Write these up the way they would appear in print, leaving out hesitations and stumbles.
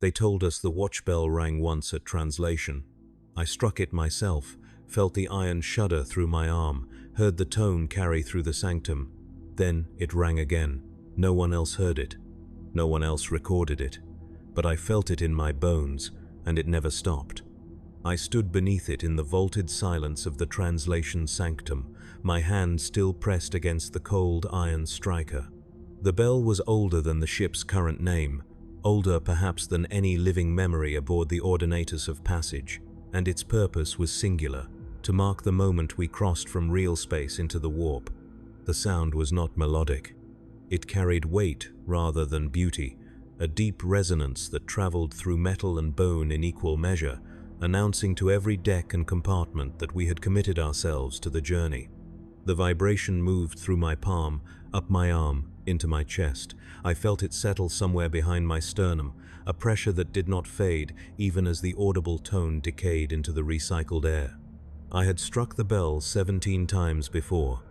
They told us the watch bell rang once at translation. I struck it myself, felt the iron shudder through my arm, heard the tone carry through the sanctum. Then it rang again. No one else heard it. No one else recorded it. But I felt it in my bones, and it never stopped. I stood beneath it in the vaulted silence of the translation sanctum, my hand still pressed against the cold iron striker. The bell was older than the ship's current name, older perhaps than any living memory aboard the Ordinatus of Passage, and its purpose was singular, to mark the moment we crossed from real space into the warp. The sound was not melodic. It carried weight rather than beauty, a deep resonance that traveled through metal and bone in equal measure, announcing to every deck and compartment that we had committed ourselves to the journey. The vibration moved through my palm, up my arm, into my chest. I felt it settle somewhere behind my sternum, a pressure that did not fade even as the audible tone decayed into the recycled air. I had struck the bell 17 times before,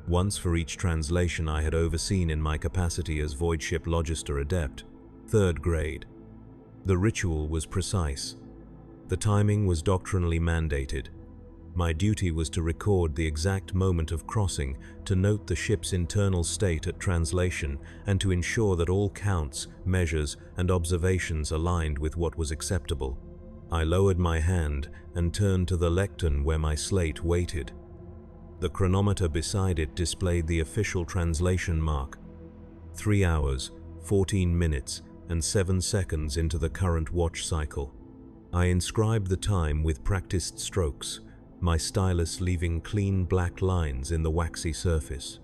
once for each translation I had overseen in my capacity as Voidship Logister Adept, 3rd grade. The ritual was precise. The timing was doctrinally mandated. My duty was to record the exact moment of crossing, to note the ship's internal state at translation, and to ensure that all counts, measures, and observations aligned with what was acceptable. I lowered my hand and turned to the lectern where my slate waited. The chronometer beside it displayed the official translation mark, 3 hours, 14 minutes, and 7 seconds into the current watch cycle. I inscribed the time with practiced strokes, my stylus leaving clean black lines in the waxy surface.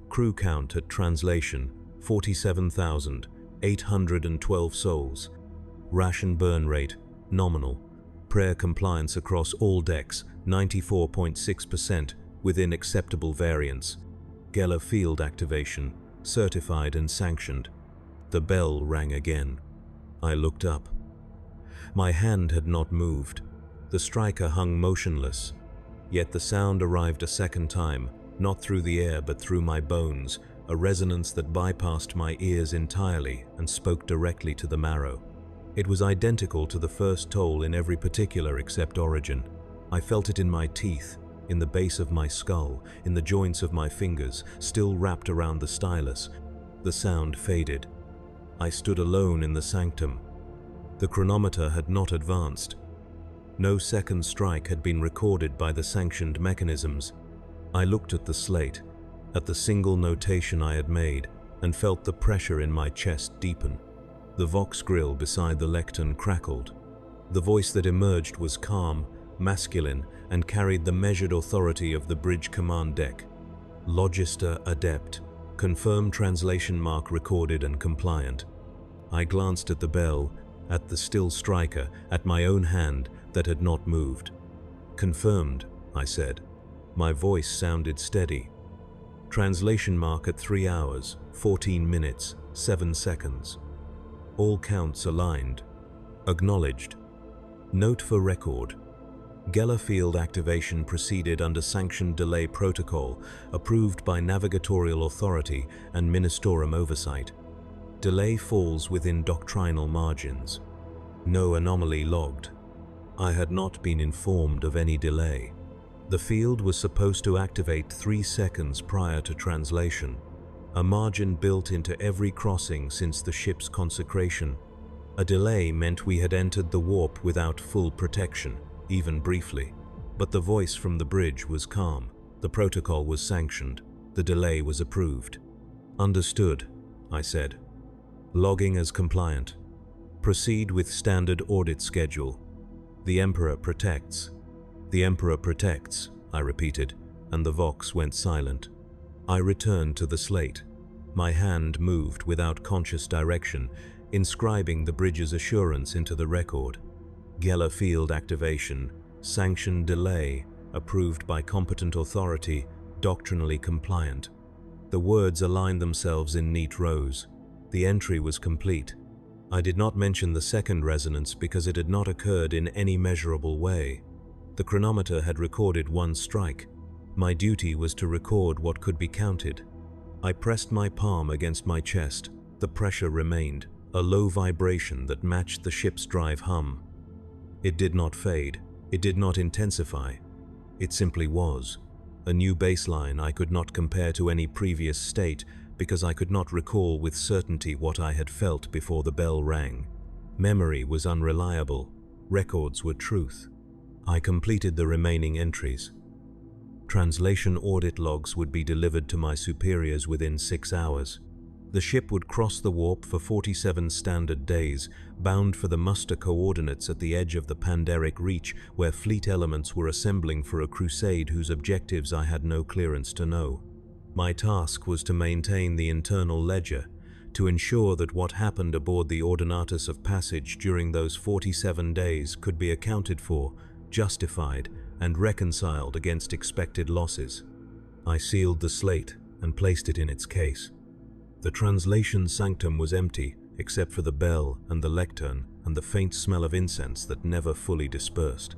Crew count at translation, 47,812 souls. Ration burn rate, nominal. Prayer compliance across all decks, 94.6%, within acceptable variance. Geller field activation, certified and sanctioned. The bell rang again. I looked up. My hand had not moved. The striker hung motionless. Yet the sound arrived a second time, not through the air but through my bones, a resonance that bypassed my ears entirely and spoke directly to the marrow. It was identical to the first toll in every particular except origin. I felt it in my teeth, in the base of my skull, in the joints of my fingers, still wrapped around the stylus. The sound faded. I stood alone in the sanctum. The chronometer had not advanced. No second strike had been recorded by the sanctioned mechanisms. I looked at the slate, at the single notation I had made, and felt the pressure in my chest deepen. The Vox grill beside the lectern crackled. The voice that emerged was calm, masculine, and carried the measured authority of the bridge command deck. Logister Adept. Confirmed translation mark recorded and compliant. I glanced at the bell, at the still striker, at my own hand that had not moved. Confirmed, I said. My voice sounded steady. Translation mark at 3 hours, 14 minutes, 7 seconds. All counts aligned. Acknowledged. Note for record. Geller field activation proceeded under sanctioned delay protocol, approved by navigatorial authority and ministorum oversight. Delay falls within doctrinal margins. No anomaly logged. I had not been informed of any delay. The field was supposed to activate 3 seconds prior to translation, a margin built into every crossing since the ship's consecration. A delay meant we had entered the warp without full protection, even briefly. But the voice from the bridge was calm. The protocol was sanctioned. The delay was approved. Understood, I said. Logging as compliant. Proceed with standard audit schedule. The Emperor protects. The Emperor protects, I repeated, and the Vox went silent. I returned to the slate. My hand moved without conscious direction, inscribing the bridge's assurance into the record. Geller field activation, sanctioned delay, approved by competent authority, doctrinally compliant. The words aligned themselves in neat rows. The entry was complete. I did not mention the second resonance because it had not occurred in any measurable way. The chronometer had recorded 1 strike. My duty was to record what could be counted. I pressed my palm against my chest. The pressure remained, a low vibration that matched the ship's drive hum. It did not fade, it did not intensify. It simply was. A new baseline I could not compare to any previous state because I could not recall with certainty what I had felt before the bell rang. Memory was unreliable. Records were truth. I completed the remaining entries. Translation audit logs would be delivered to my superiors within 6 hours. The ship would cross the warp for 47 standard days, bound for the muster coordinates at the edge of the Panderic Reach, where fleet elements were assembling for a crusade whose objectives I had no clearance to know. My task was to maintain the internal ledger, to ensure that what happened aboard the Ordinatus of Passage during those 47 days could be accounted for, justified, and reconciled against expected losses. I sealed the slate and placed it in its case. The translation sanctum was empty, except for the bell and the lectern and the faint smell of incense that never fully dispersed.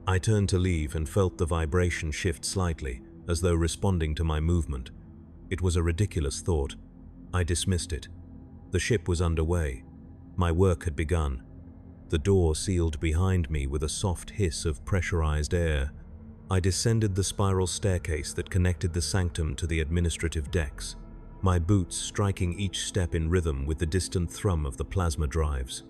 I turned to leave and felt the vibration shift slightly, as though responding to my movement. It was a ridiculous thought. I dismissed it. The ship was underway. My work had begun. The door sealed behind me with a soft hiss of pressurized air. I descended the spiral staircase that connected the sanctum to the administrative decks, my boots striking each step in rhythm with the distant thrum of the plasma drives.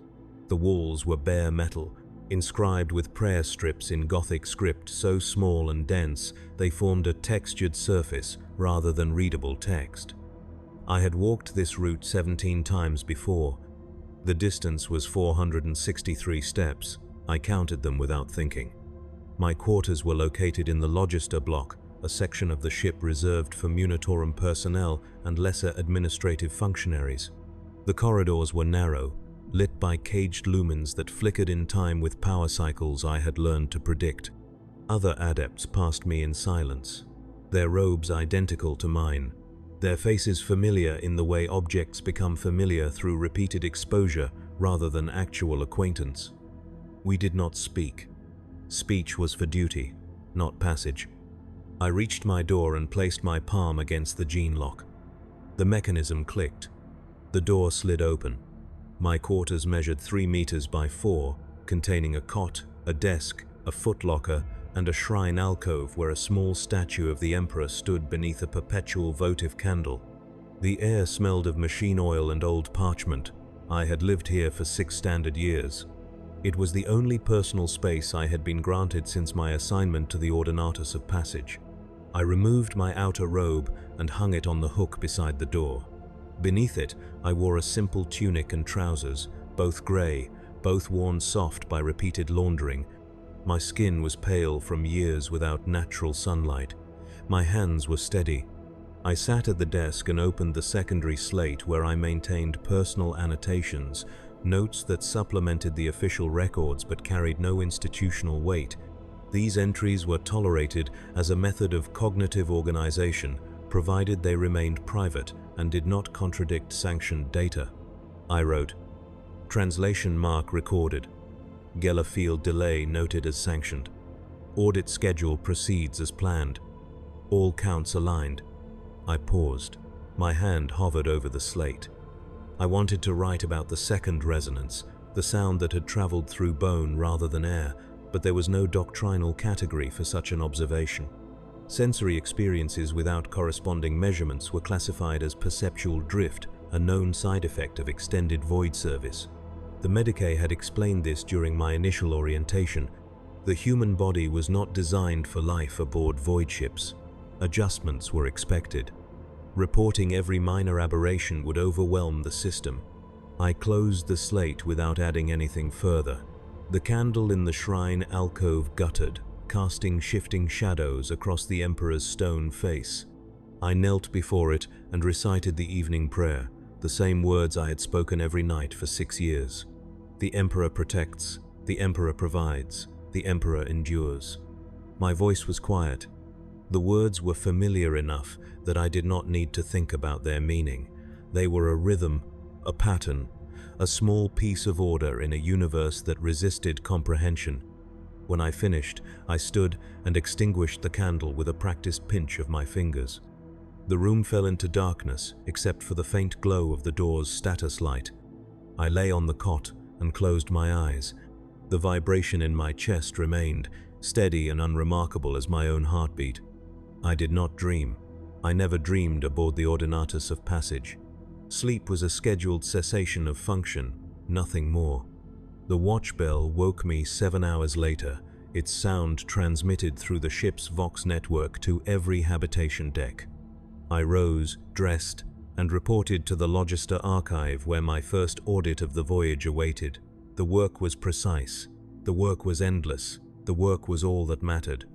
The walls were bare metal, inscribed with prayer strips in Gothic script so small and dense they formed a textured surface rather than readable text. I had walked this route 17 times before. The distance was 463 steps. I counted them without thinking. My quarters were located in the Logister block, a section of the ship reserved for Munitorum personnel and lesser administrative functionaries. The corridors were narrow, lit by caged lumens that flickered in time with power cycles I had learned to predict. Other adepts passed me in silence, their robes identical to mine, their faces familiar in the way objects become familiar through repeated exposure rather than actual acquaintance. We did not speak. Speech was for duty, not passage. I reached my door and placed my palm against the gene lock. The mechanism clicked. The door slid open. My quarters measured 3 meters by 4, containing a cot, a desk, a footlocker, and a shrine alcove where a small statue of the Emperor stood beneath a perpetual votive candle. The air smelled of machine oil and old parchment. I had lived here for 6 standard years. It was the only personal space I had been granted since my assignment to the Ordinatus of Passage. I removed my outer robe and hung it on the hook beside the door. Beneath it, I wore a simple tunic and trousers, both grey, both worn soft by repeated laundering. My skin was pale from years without natural sunlight. My hands were steady. I sat at the desk and opened the secondary slate where I maintained personal annotations, notes that supplemented the official records but carried no institutional weight. These entries were tolerated as a method of cognitive organization, provided they remained private and did not contradict sanctioned data. I wrote, "Translation mark recorded. Geller field delay noted as sanctioned. Audit schedule proceeds as planned. All counts aligned." I paused. My hand hovered over the slate. I wanted to write about the second resonance, the sound that had traveled through bone rather than air, but there was no doctrinal category for such an observation. Sensory experiences without corresponding measurements were classified as perceptual drift, a known side effect of extended void service. The Medicae had explained this during my initial orientation. The human body was not designed for life aboard void ships. Adjustments were expected. Reporting every minor aberration would overwhelm the system. I closed the slate without adding anything further. The candle in the shrine alcove guttered, casting shifting shadows across the Emperor's stone face. I knelt before it and recited the evening prayer, the same words I had spoken every night for 6 years. The Emperor protects, the Emperor provides, the Emperor endures. My voice was quiet. The words were familiar enough that I did not need to think about their meaning. They were a rhythm, a pattern, a small piece of order in a universe that resisted comprehension. When I finished, I stood and extinguished the candle with a practiced pinch of my fingers. The room fell into darkness except for the faint glow of the door's status light. I lay on the cot and closed my eyes. The vibration in my chest remained, steady and unremarkable as my own heartbeat. I did not dream. I never dreamed aboard the Ordinatus of Passage. Sleep was a scheduled cessation of function, nothing more. The watch bell woke me 7 hours later, its sound transmitted through the ship's Vox network to every habitation deck. I rose, dressed, and reported to the Logister archive where my first audit of the voyage awaited. The work was precise. The work was endless. The work was all that mattered.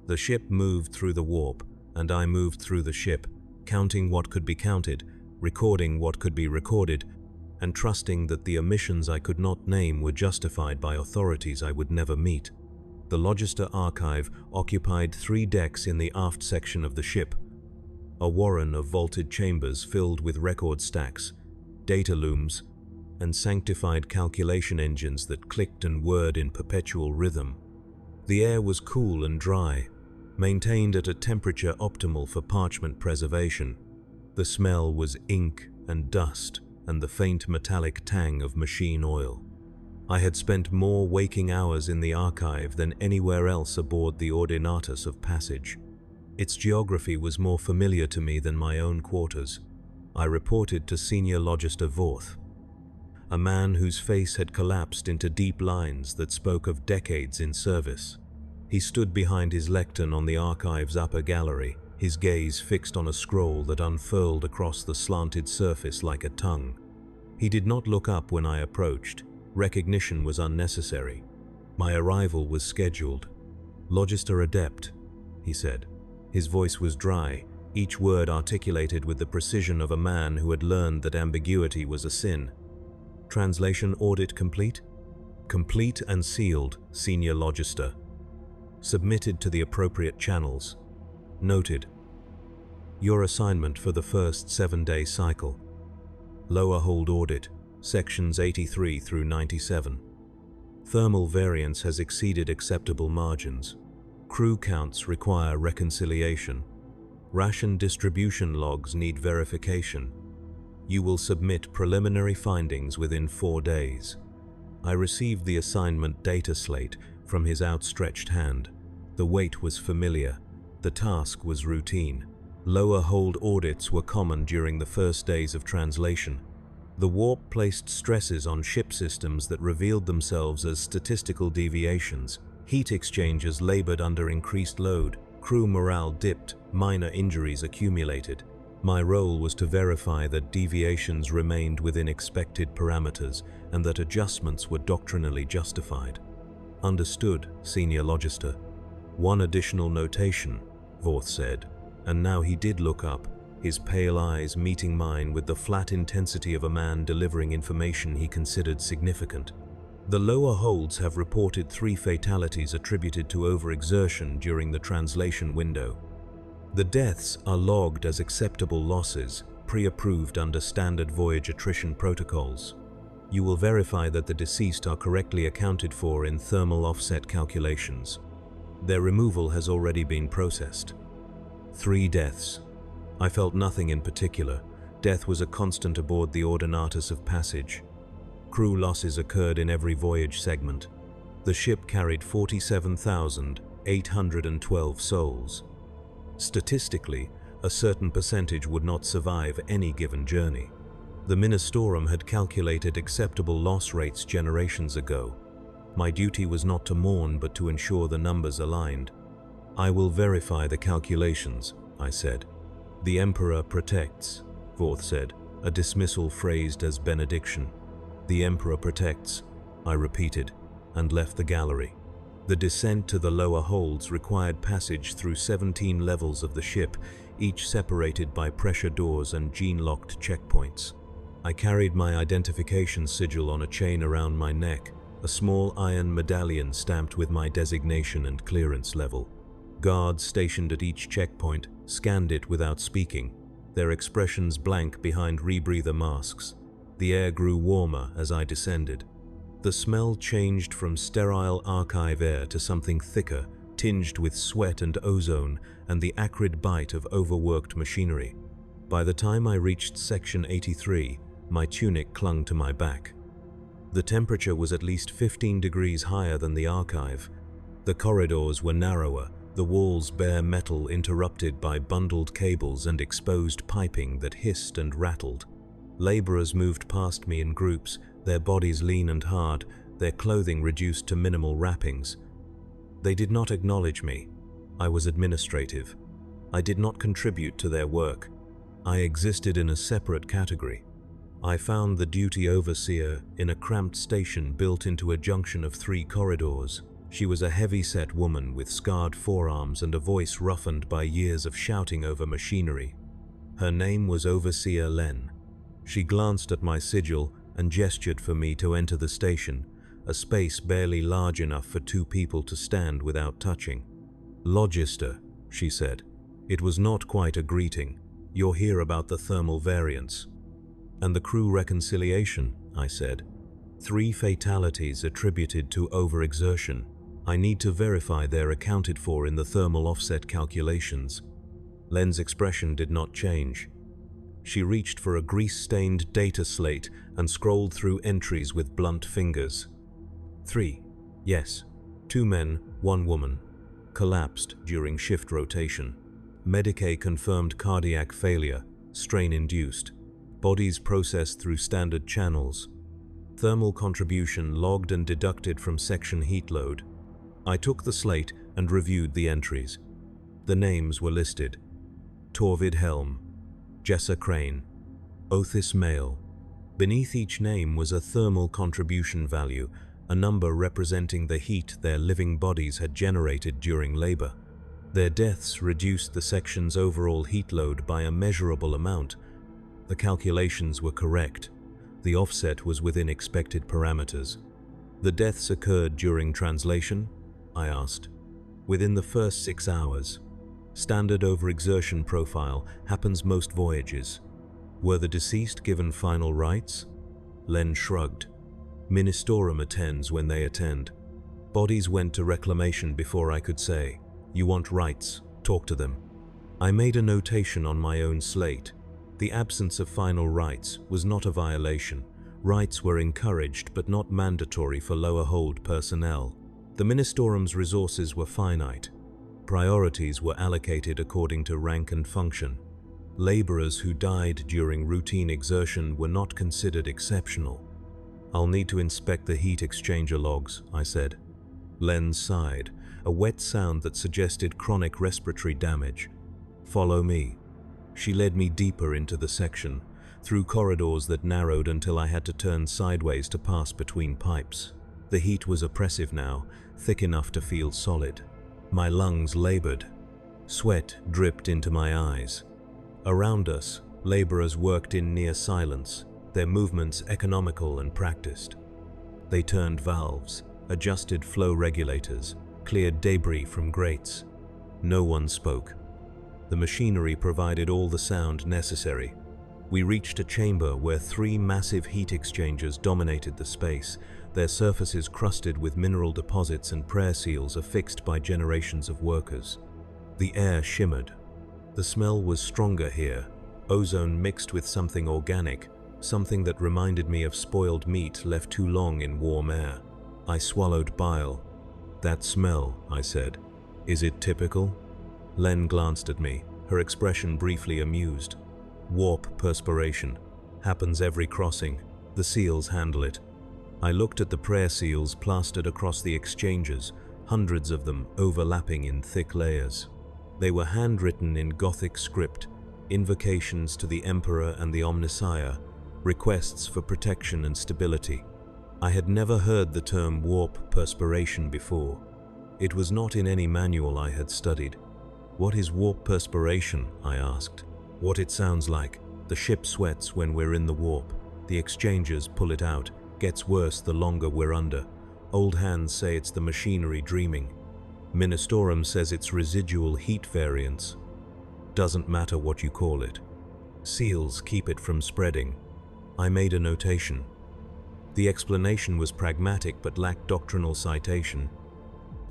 The ship moved through the warp, and I moved through the ship, counting what could be counted, recording what could be recorded, and trusting that the omissions I could not name were justified by authorities I would never meet. The Logister archive occupied 3 decks in the aft section of the ship, a warren of vaulted chambers filled with record stacks, data looms, and sanctified calculation engines that clicked and whirred in perpetual rhythm. The air was cool and dry, maintained at a temperature optimal for parchment preservation. The smell was ink and dust and the faint metallic tang of machine oil. I had spent more waking hours in the archive than anywhere else aboard the Ordinatus of Passage. Its geography was more familiar to me than my own quarters. I reported to Senior Logister Vorth, a man whose face had collapsed into deep lines that spoke of decades in service. He stood behind his lectern on the archive's upper gallery, his gaze fixed on a scroll that unfurled across the slanted surface like a tongue. He did not look up when I approached. Recognition was unnecessary. My arrival was scheduled. "Logister Adept," he said. His voice was dry, each word articulated with the precision of a man who had learned that ambiguity was a sin. "Translation audit complete?" "Complete and sealed, Senior Logister. Submitted to the appropriate channels. Noted. Your assignment for the first 7-day cycle. Lower hold audit, sections 83 through 97. Thermal variance has exceeded acceptable margins. Crew counts require reconciliation. Ration distribution logs need verification. You will submit preliminary findings within 4 days. I received the assignment data slate from his outstretched hand. The weight was familiar. The task was routine. Lower hold audits were common during the first days of translation. The warp placed stresses on ship systems that revealed themselves as statistical deviations. Heat exchangers labored under increased load. Crew morale dipped. Minor injuries accumulated. My role was to verify that deviations remained within expected parameters and that adjustments were doctrinally justified. Understood, Senior Logister. One additional notation, Vorth said, and now he did look up, his pale eyes meeting mine with the flat intensity of a man delivering information he considered significant. The lower holds have reported 3 fatalities attributed to overexertion during the translation window. The deaths are logged as acceptable losses, pre-approved under standard voyage attrition protocols. You will verify that the deceased are correctly accounted for in thermal offset calculations. Their removal has already been processed. 3 deaths. I felt nothing in particular. Death was a constant aboard the Ordinatus of Passage. Crew losses occurred in every voyage segment. The ship carried 47,812 souls. Statistically, a certain percentage would not survive any given journey. The Ministorum had calculated acceptable loss rates generations ago. My duty was not to mourn but to ensure the numbers aligned. "I will verify the calculations," I said. "The Emperor protects," Vorth said, a dismissal phrased as benediction. "The Emperor protects," I repeated, and left the gallery. The descent to the lower holds required passage through 17 levels of the ship, each separated by pressure doors and gene-locked checkpoints. I carried my identification sigil on a chain around my neck, a small iron medallion stamped with my designation and clearance level. Guards stationed at each checkpoint scanned it without speaking, their expressions blank behind rebreather masks. The air grew warmer as I descended. The smell changed from sterile archive air to something thicker, tinged with sweat and ozone and the acrid bite of overworked machinery. By the time I reached Section 83, my tunic clung to my back. The temperature was at least 15 degrees higher than the archive. The corridors were narrower, the walls bare metal interrupted by bundled cables and exposed piping that hissed and rattled. Laborers moved past me in groups, their bodies lean and hard, their clothing reduced to minimal wrappings. They did not acknowledge me. I was administrative. I did not contribute to their work. I existed in a separate category. I found the duty overseer in a cramped station built into a junction of 3 corridors. She was a heavy-set woman with scarred forearms and a voice roughened by years of shouting over machinery. Her name was Overseer Len. She glanced at my sigil and gestured for me to enter the station, a space barely large enough for 2 people to stand without touching. "Logister," she said. It was not quite a greeting. "You're here about the thermal variance." "And the crew reconciliation," I said. 3 fatalities attributed to overexertion. I need to verify they're accounted for in the thermal offset calculations. Len's expression did not change. She reached for a grease-stained data slate and scrolled through entries with blunt fingers. 3. Yes. 2 men, 1 woman. Collapsed during shift rotation. Medicae confirmed cardiac failure, strain-induced. Bodies processed through standard channels. Thermal contribution logged and deducted from section heat load. I took the slate and reviewed the entries. The names were listed. Torvid Helm, Jessa Crane, Othis Male. Beneath each name was a thermal contribution value, a number representing the heat their living bodies had generated during labor. Their deaths reduced the section's overall heat load by a measurable amount. The calculations were correct. The offset was within expected parameters. "The deaths occurred during translation?" I asked. "Within the first 6 hours. Standard overexertion profile happens most voyages." "Were the deceased given final rites?" Len shrugged. "Ministorum attends when they attend. Bodies went to reclamation before I could say, 'You want rights, talk to them.'" I made a notation on my own slate. The absence of final rights was not a violation. Rights were encouraged but not mandatory for lower hold personnel. The Ministorum's resources were finite. Priorities were allocated according to rank and function. Laborers who died during routine exertion were not considered exceptional. "I'll need to inspect the heat exchanger logs," I said. Len sighed, a wet sound that suggested chronic respiratory damage. "Follow me." She led me deeper into the section, through corridors that narrowed until I had to turn sideways to pass between pipes. The heat was oppressive now, thick enough to feel solid. My lungs labored. Sweat dripped into my eyes. Around us, laborers worked in near silence, their movements economical and practiced. They turned valves, adjusted flow regulators, cleared debris from grates. No one spoke. The machinery provided all the sound necessary. We reached a chamber where 3 massive heat exchangers dominated the space, their surfaces crusted with mineral deposits and prayer seals affixed by generations of workers. The air shimmered. The smell was stronger here, ozone mixed with something organic, something that reminded me of spoiled meat left too long in warm air. I swallowed bile. "That smell," I said. "Is it typical?" Len glanced at me, her expression briefly amused. "Warp perspiration. Happens every crossing. The seals handle it." I looked at the prayer seals plastered across the exchangers, hundreds of them overlapping in thick layers. They were handwritten in Gothic script, invocations to the Emperor and the Omnissiah, requests for protection and stability. I had never heard the term warp perspiration before. It was not in any manual I had studied. "What is warp perspiration?" I asked. "What it sounds like. The ship sweats when we're in the warp. The exchangers pull it out. Gets worse the longer we're under. Old hands say it's the machinery dreaming. Ministorum says it's residual heat variance. Doesn't matter what you call it. Seals keep it from spreading." I made a notation. The explanation was pragmatic but lacked doctrinal citation.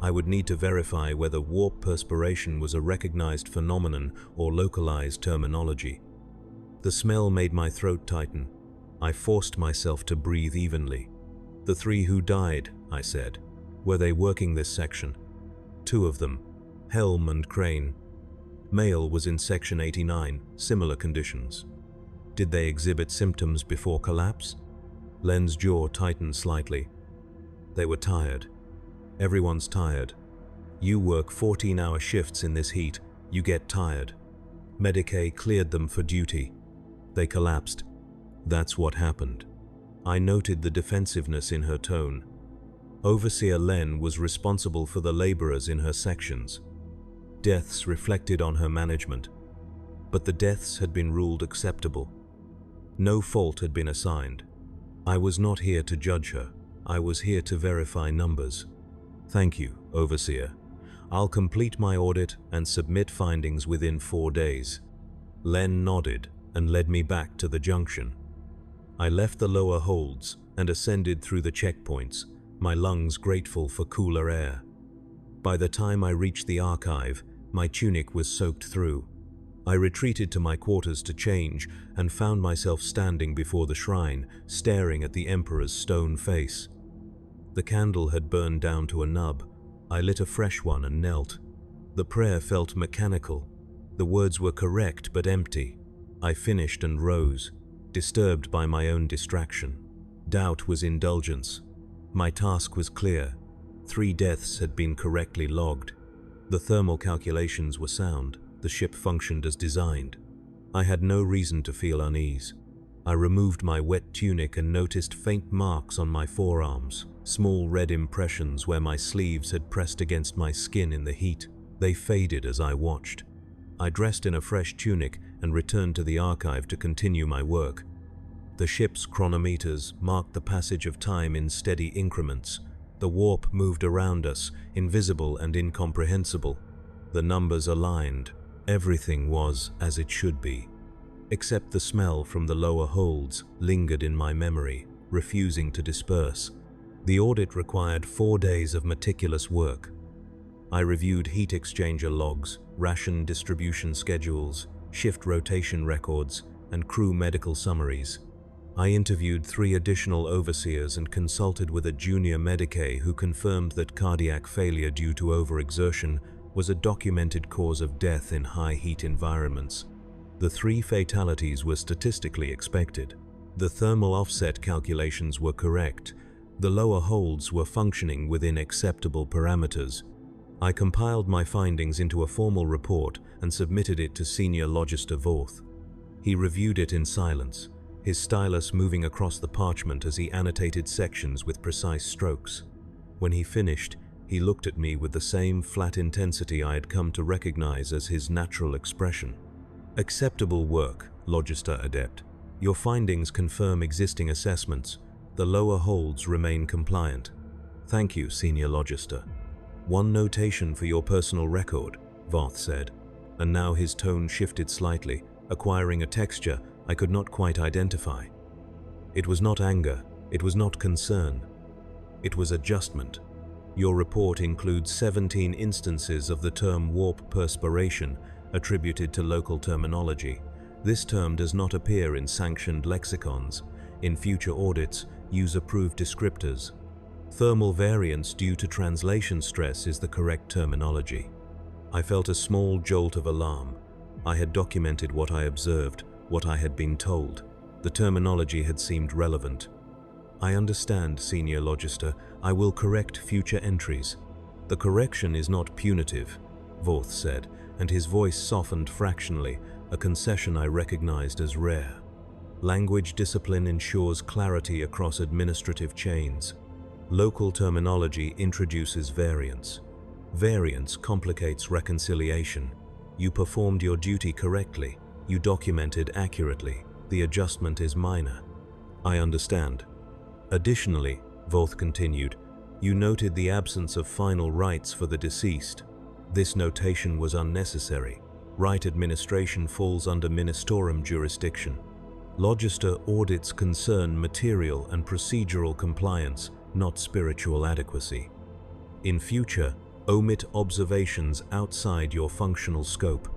I would need to verify whether warp perspiration was a recognized phenomenon or localized terminology. The smell made my throat tighten. I forced myself to breathe evenly. "The 3 who died," I said. "Were they working this section?" "2 of them, Helm and Crane. Male was in section 89, similar conditions." "Did they exhibit symptoms before collapse?" Len's jaw tightened slightly. "They were tired. Everyone's tired. You work 14-hour shifts in this heat. You get tired. Medicae cleared them for duty. They collapsed. That's what happened." I noted the defensiveness in her tone. Overseer Len was responsible for the laborers in her sections. Deaths reflected on her management. But the deaths had been ruled acceptable. No fault had been assigned. I was not here to judge her. I was here to verify numbers. "Thank you, Overseer. I'll complete my audit and submit findings within 4 days." Len nodded and led me back to the junction. I left the lower holds and ascended through the checkpoints, my lungs grateful for cooler air. By the time I reached the archive, my tunic was soaked through. I retreated to my quarters to change and found myself standing before the shrine, staring at the Emperor's stone face. The candle had burned down to a nub. I lit a fresh one and knelt. The prayer felt mechanical. The words were correct but empty. I finished and rose, disturbed by my own distraction. Doubt was indulgence. My task was clear. 3 deaths had been correctly logged. The thermal calculations were sound. The ship functioned as designed. I had no reason to feel unease. I removed my wet tunic and noticed faint marks on my forearms, small red impressions where my sleeves had pressed against my skin in the heat. They faded as I watched. I dressed in a fresh tunic and returned to the archive to continue my work. The ship's chronometers marked the passage of time in steady increments. The warp moved around us, invisible and incomprehensible. The numbers aligned. Everything was as it should be. Except the smell from the lower holds lingered in my memory, refusing to disperse. The audit required 4 days of meticulous work. I reviewed heat exchanger logs, ration distribution schedules, shift rotation records, and crew medical summaries. I interviewed 3 additional overseers and consulted with a junior medicae who confirmed that cardiac failure due to overexertion was a documented cause of death in high heat environments. The 3 fatalities were statistically expected. The thermal offset calculations were correct. The lower holds were functioning within acceptable parameters. I compiled my findings into a formal report and submitted it to Senior Logister Voth. He reviewed it in silence, his stylus moving across the parchment as he annotated sections with precise strokes. When he finished, he looked at me with the same flat intensity I had come to recognize as his natural expression. "Acceptable work, Logister Adept. Your findings confirm existing assessments. The lower holds remain compliant." "Thank you, Senior Logister. One notation for your personal record," Voth said, and now his tone shifted slightly, acquiring a texture I could not quite identify. It was not anger, it was not concern. It was adjustment. "Your report includes 17 instances of the term warp perspiration attributed to local terminology. This term does not appear in sanctioned lexicons. In future audits, use approved descriptors. Thermal variance due to translation stress is the correct terminology." I felt a small jolt of alarm. I had documented what I observed, what I had been told. The terminology had seemed relevant. "I understand, Senior Logister. I will correct future entries." "The correction is not punitive," Voth said, and his voice softened fractionally, a concession I recognized as rare. "Language discipline ensures clarity across administrative chains. Local terminology introduces variance. Variance complicates reconciliation. You performed your duty correctly. You documented accurately. The adjustment is minor." "I understand." "Additionally," Voth continued, "you noted the absence of final rites for the deceased. This notation was unnecessary. Rite administration falls under Ministorum jurisdiction. Logister audits concern material and procedural compliance, not spiritual adequacy. In future, omit observations outside your functional scope."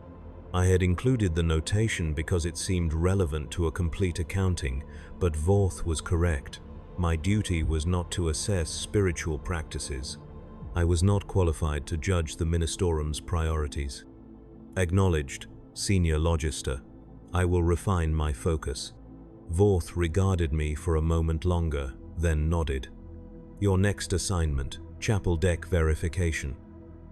I had included the notation because it seemed relevant to a complete accounting, but Voth was correct. My duty was not to assess spiritual practices. I was not qualified to judge the Ministerum's priorities. Acknowledged, Senior Logister. I will refine my focus. Vorth regarded me for a moment longer, then nodded. Your next assignment, Chapel Deck Verification.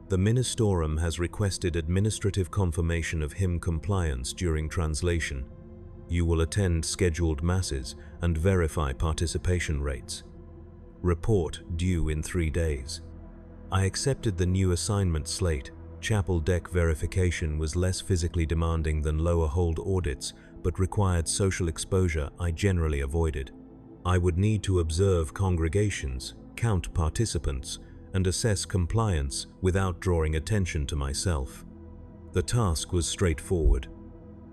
The Ministerum has requested administrative confirmation of hymn compliance during translation. You will attend scheduled masses and verify participation rates. Report due in 3 days. I accepted the new assignment slate. Chapel Deck Verification was less physically demanding than lower hold audits, but required social exposure I generally avoided. I would need to observe congregations, count participants, and assess compliance without drawing attention to myself. The task was straightforward.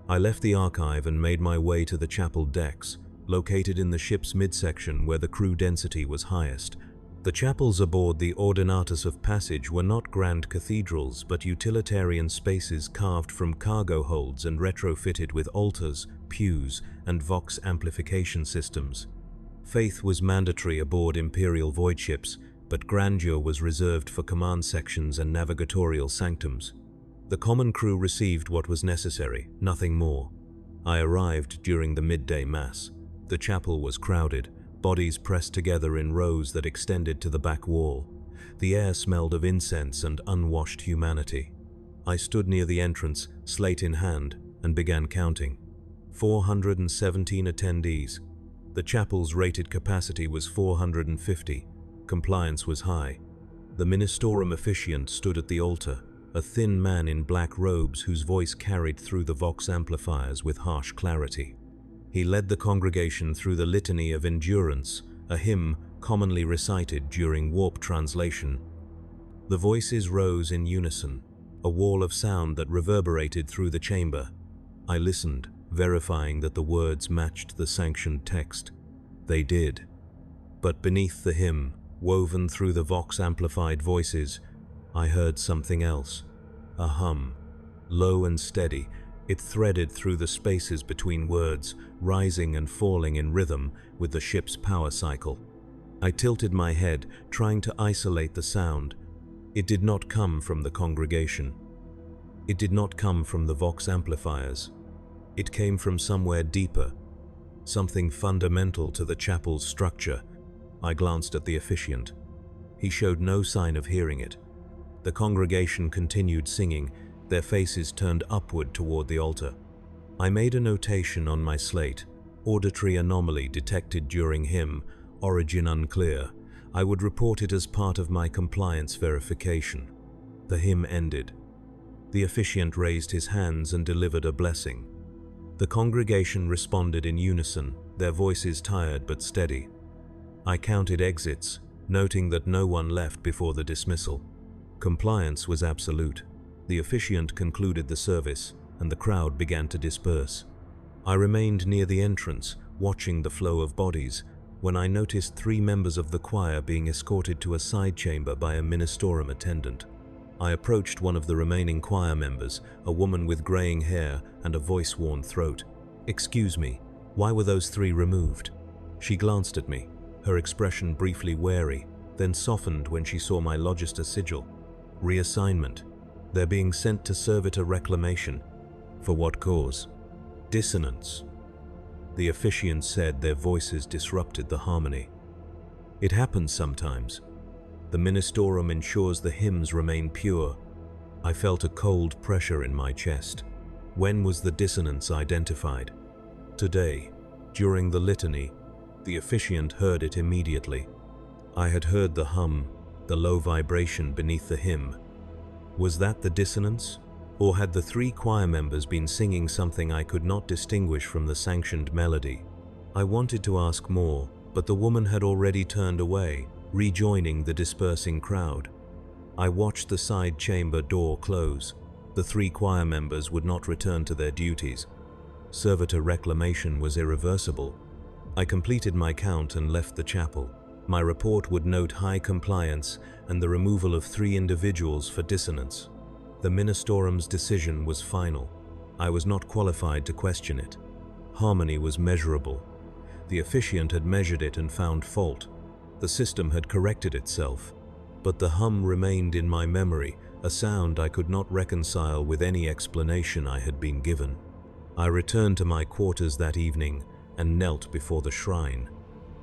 I left the archive and made my way to the chapel decks, located in the ship's midsection where the crew density was highest. The chapels aboard the Ordinatus of Passage were not grand cathedrals, but utilitarian spaces carved from cargo holds and retrofitted with altars, pews, and vox amplification systems. Faith was mandatory aboard Imperial voidships, but grandeur was reserved for command sections and navigatorial sanctums. The common crew received what was necessary, nothing more. I arrived during the midday mass. The chapel was crowded, bodies pressed together in rows that extended to the back wall. The air smelled of incense and unwashed humanity. I stood near the entrance, slate in hand, and began counting. 417 attendees. The chapel's rated capacity was 450. Compliance was high. The Ministerum officiant stood at the altar, a thin man in black robes whose voice carried through the vox amplifiers with harsh clarity. He led the congregation through the Litany of Endurance, a hymn commonly recited during warp translation. The voices rose in unison, a wall of sound that reverberated through the chamber. I listened, verifying that the words matched the sanctioned text. They did. But beneath the hymn, woven through the vox-amplified voices, I heard something else. A hum. Low and steady, it threaded through the spaces between words, rising and falling in rhythm with the ship's power cycle. I tilted my head, trying to isolate the sound. It did not come from the congregation. It did not come from the vox amplifiers. It came from somewhere deeper, something fundamental to the chapel's structure. I glanced at the officiant. He showed no sign of hearing it. The congregation continued singing, their faces turned upward toward the altar. I made a notation on my slate. Auditory anomaly detected during hymn, origin unclear. I would report it as part of my compliance verification. The hymn ended. The officiant raised his hands and delivered a blessing. The congregation responded in unison, their voices tired but steady. I counted exits, noting that no one left before the dismissal. Compliance was absolute. The officiant concluded the service, and the crowd began to disperse. I remained near the entrance, watching the flow of bodies, when I noticed 3 members of the choir being escorted to a side chamber by a Ministerum attendant. I approached one of the remaining choir members, a woman with graying hair and a voice-worn throat. "Excuse me, why were those 3 removed?" She glanced at me, her expression briefly wary, then softened when she saw my Logister sigil. "Reassignment. They're being sent to servitor reclamation." "For what cause?" "Dissonance." The officiant said, their voices disrupted the harmony. "It happens sometimes. The Ministerum ensures the hymns remain pure." I felt a cold pressure in my chest. When was the dissonance identified? Today, during the litany. The officiant heard it immediately. I had heard the hum, the low vibration beneath the hymn. Was that the dissonance? Or had the 3 choir members been singing something I could not distinguish from the sanctioned melody? I wanted to ask more, but the woman had already turned away, rejoining the dispersing crowd. I watched the side chamber door close. The 3 choir members would not return to their duties. Servitor reclamation was irreversible. I completed my count and left the chapel. My report would note high compliance and the removal of 3 individuals for dissonance. The Ministerum's decision was final. I was not qualified to question it. Harmony was measurable. The officiant had measured it and found fault. The system had corrected itself. But the hum remained in my memory, a sound I could not reconcile with any explanation I had been given. I returned to my quarters that evening and knelt before the shrine.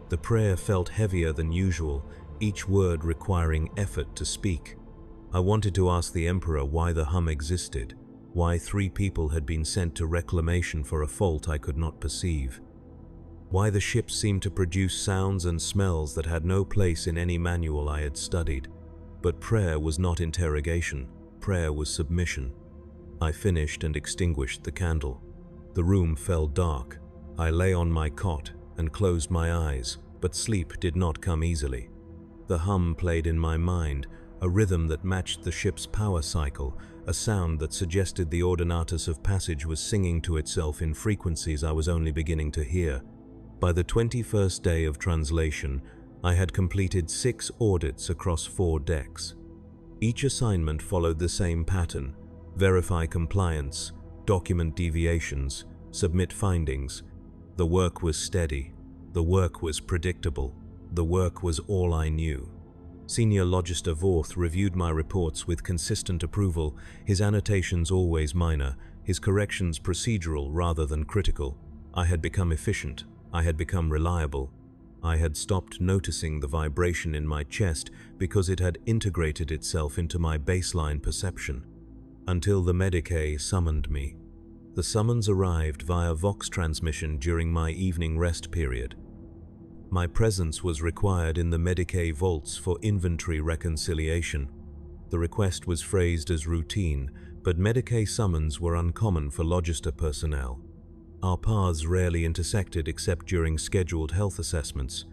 The prayer felt heavier than usual, each word requiring effort to speak. I wanted to ask the Emperor why the hum existed, why 3 people had been sent to reclamation for a fault I could not perceive, why the ship seemed to produce sounds and smells that had no place in any manual I had studied. But prayer was not interrogation, prayer was submission. I finished and extinguished the candle. The room fell dark. I lay on my cot and closed my eyes, but sleep did not come easily. The hum played in my mind, a rhythm that matched the ship's power cycle, a sound that suggested the Ordinatus of Passage was singing to itself in frequencies I was only beginning to hear. By the 21st day of translation, I had completed 6 audits across 4 decks. Each assignment followed the same pattern: verify compliance, document deviations, submit findings. The work was steady. The work was predictable. The work was all I knew. Senior Logister Vorth reviewed my reports with consistent approval, his annotations always minor, his corrections procedural rather than critical. I had become efficient. I had become reliable. I had stopped noticing the vibration in my chest because it had integrated itself into my baseline perception. Until the Medicae summoned me. The summons arrived via Vox transmission during my evening rest period. My presence was required in the Medicae vaults for inventory reconciliation. The request was phrased as routine, but Medicae summons were uncommon for Logister personnel. Our paths rarely intersected except during scheduled health assessments.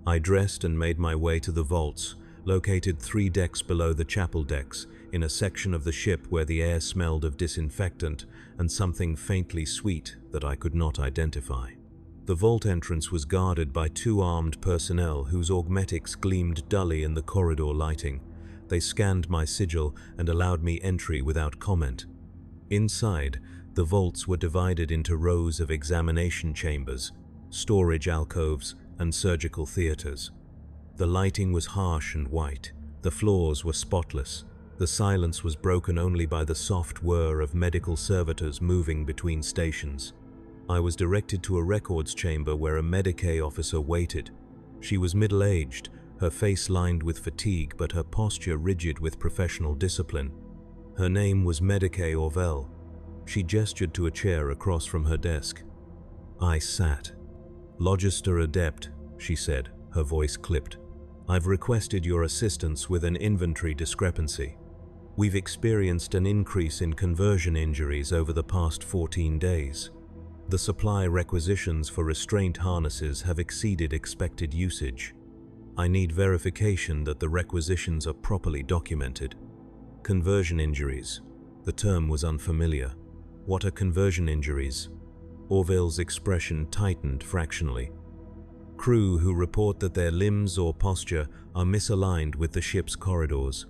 I dressed and made my way to the vaults, located 3 decks below the chapel decks, in a section of the ship where the air smelled of disinfectant and something faintly sweet that I could not identify. The vault entrance was guarded by 2 armed personnel whose augmetics gleamed dully in the corridor lighting. They scanned my sigil and allowed me entry without comment. Inside, the vaults were divided into rows of examination chambers, storage alcoves, and surgical theaters. The lighting was harsh and white. The floors were spotless. The silence was broken only by the soft whir of medical servitors moving between stations. I was directed to a records chamber where a Medicae officer waited. She was middle-aged, her face lined with fatigue but her posture rigid with professional discipline. Her name was Medicae Orvel. She gestured to a chair across from her desk. I sat. "Logister Adept," she said, her voice clipped. "I've requested your assistance with an inventory discrepancy. We've experienced an increase in conversion injuries over the past 14 days. The supply requisitions for restraint harnesses have exceeded expected usage. I need verification that the requisitions are properly documented." Conversion injuries. The term was unfamiliar. What are conversion injuries? Orville's expression tightened fractionally. Crew who report that their limbs or posture are misaligned with the ship's corridors.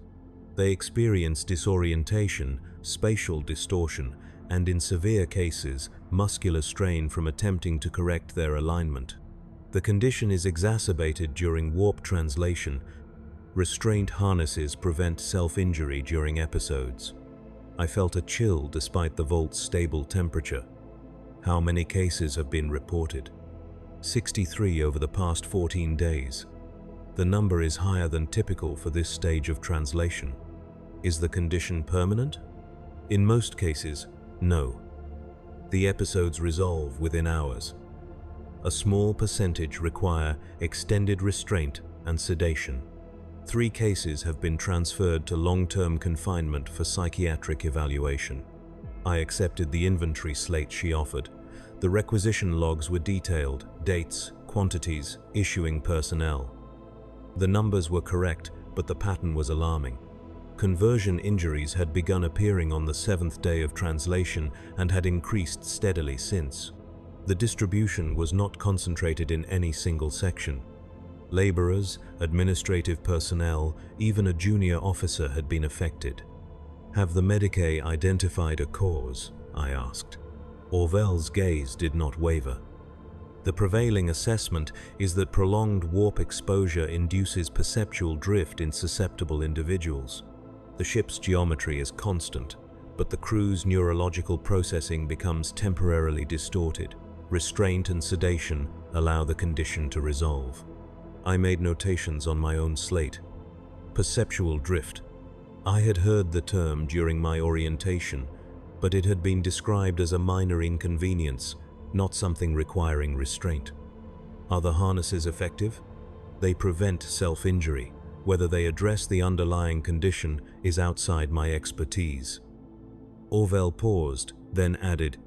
They experience disorientation, spatial distortion, and in severe cases, muscular strain from attempting to correct their alignment. The condition is exacerbated during warp translation. Restraint harnesses prevent self-injury during episodes. I felt a chill despite the vault's stable temperature. How many cases have been reported? 63 over the past 14 days. The number is higher than typical for this stage of translation. Is the condition permanent? In most cases, no. The episodes resolve within hours. A small percentage require extended restraint and sedation. 3 cases have been transferred to long-term confinement for psychiatric evaluation. I accepted the inventory slate she offered. The requisition logs were detailed: dates, quantities, issuing personnel. The numbers were correct, but the pattern was alarming. Conversion injuries had begun appearing on the 7th day of translation and had increased steadily since. The distribution was not concentrated in any single section. Laborers, administrative personnel, even a junior officer had been affected. Have the Medicae identified a cause? I asked. Orvel's gaze did not waver. The prevailing assessment is that prolonged warp exposure induces perceptual drift in susceptible individuals. The ship's geometry is constant, but the crew's neurological processing becomes temporarily distorted. Restraint and sedation allow the condition to resolve. I made notations on my own slate. Perceptual drift. I had heard the term during my orientation, but it had been described as a minor inconvenience, not something requiring restraint. Are the harnesses effective? They prevent self-injury. Whether they address the underlying condition is outside my expertise. Orwell paused, then added,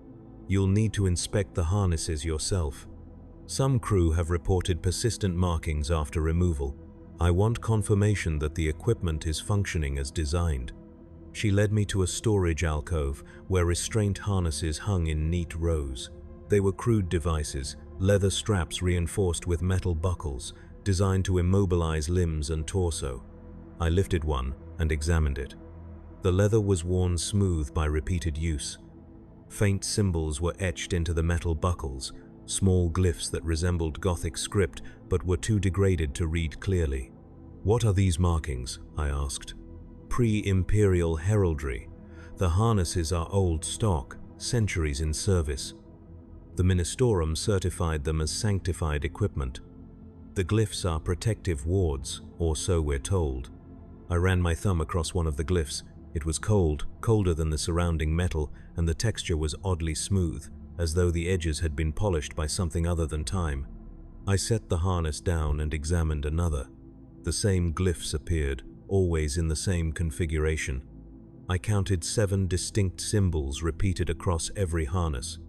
"You'll need to inspect the harnesses yourself. Some crew have reported persistent markings after removal. I want confirmation that the equipment is functioning as designed." She led me to a storage alcove where restraint harnesses hung in neat rows. They were crude devices, leather straps reinforced with metal buckles, designed to immobilize limbs and torso. I lifted one and examined it. The leather was worn smooth by repeated use. Faint symbols were etched into the metal buckles, small glyphs that resembled Gothic script but were too degraded to read clearly. "What are these markings?" I asked. "Pre-Imperial heraldry. The harnesses are old stock, centuries in service. The Ministorum certified them as sanctified equipment. The glyphs are protective wards, or so we're told." I ran my thumb across one of the glyphs. It was cold, colder than the surrounding metal, and the texture was oddly smooth, as though the edges had been polished by something other than time. I set the harness down and examined another. The same glyphs appeared, always in the same configuration. I counted 7 distinct symbols repeated across every harness.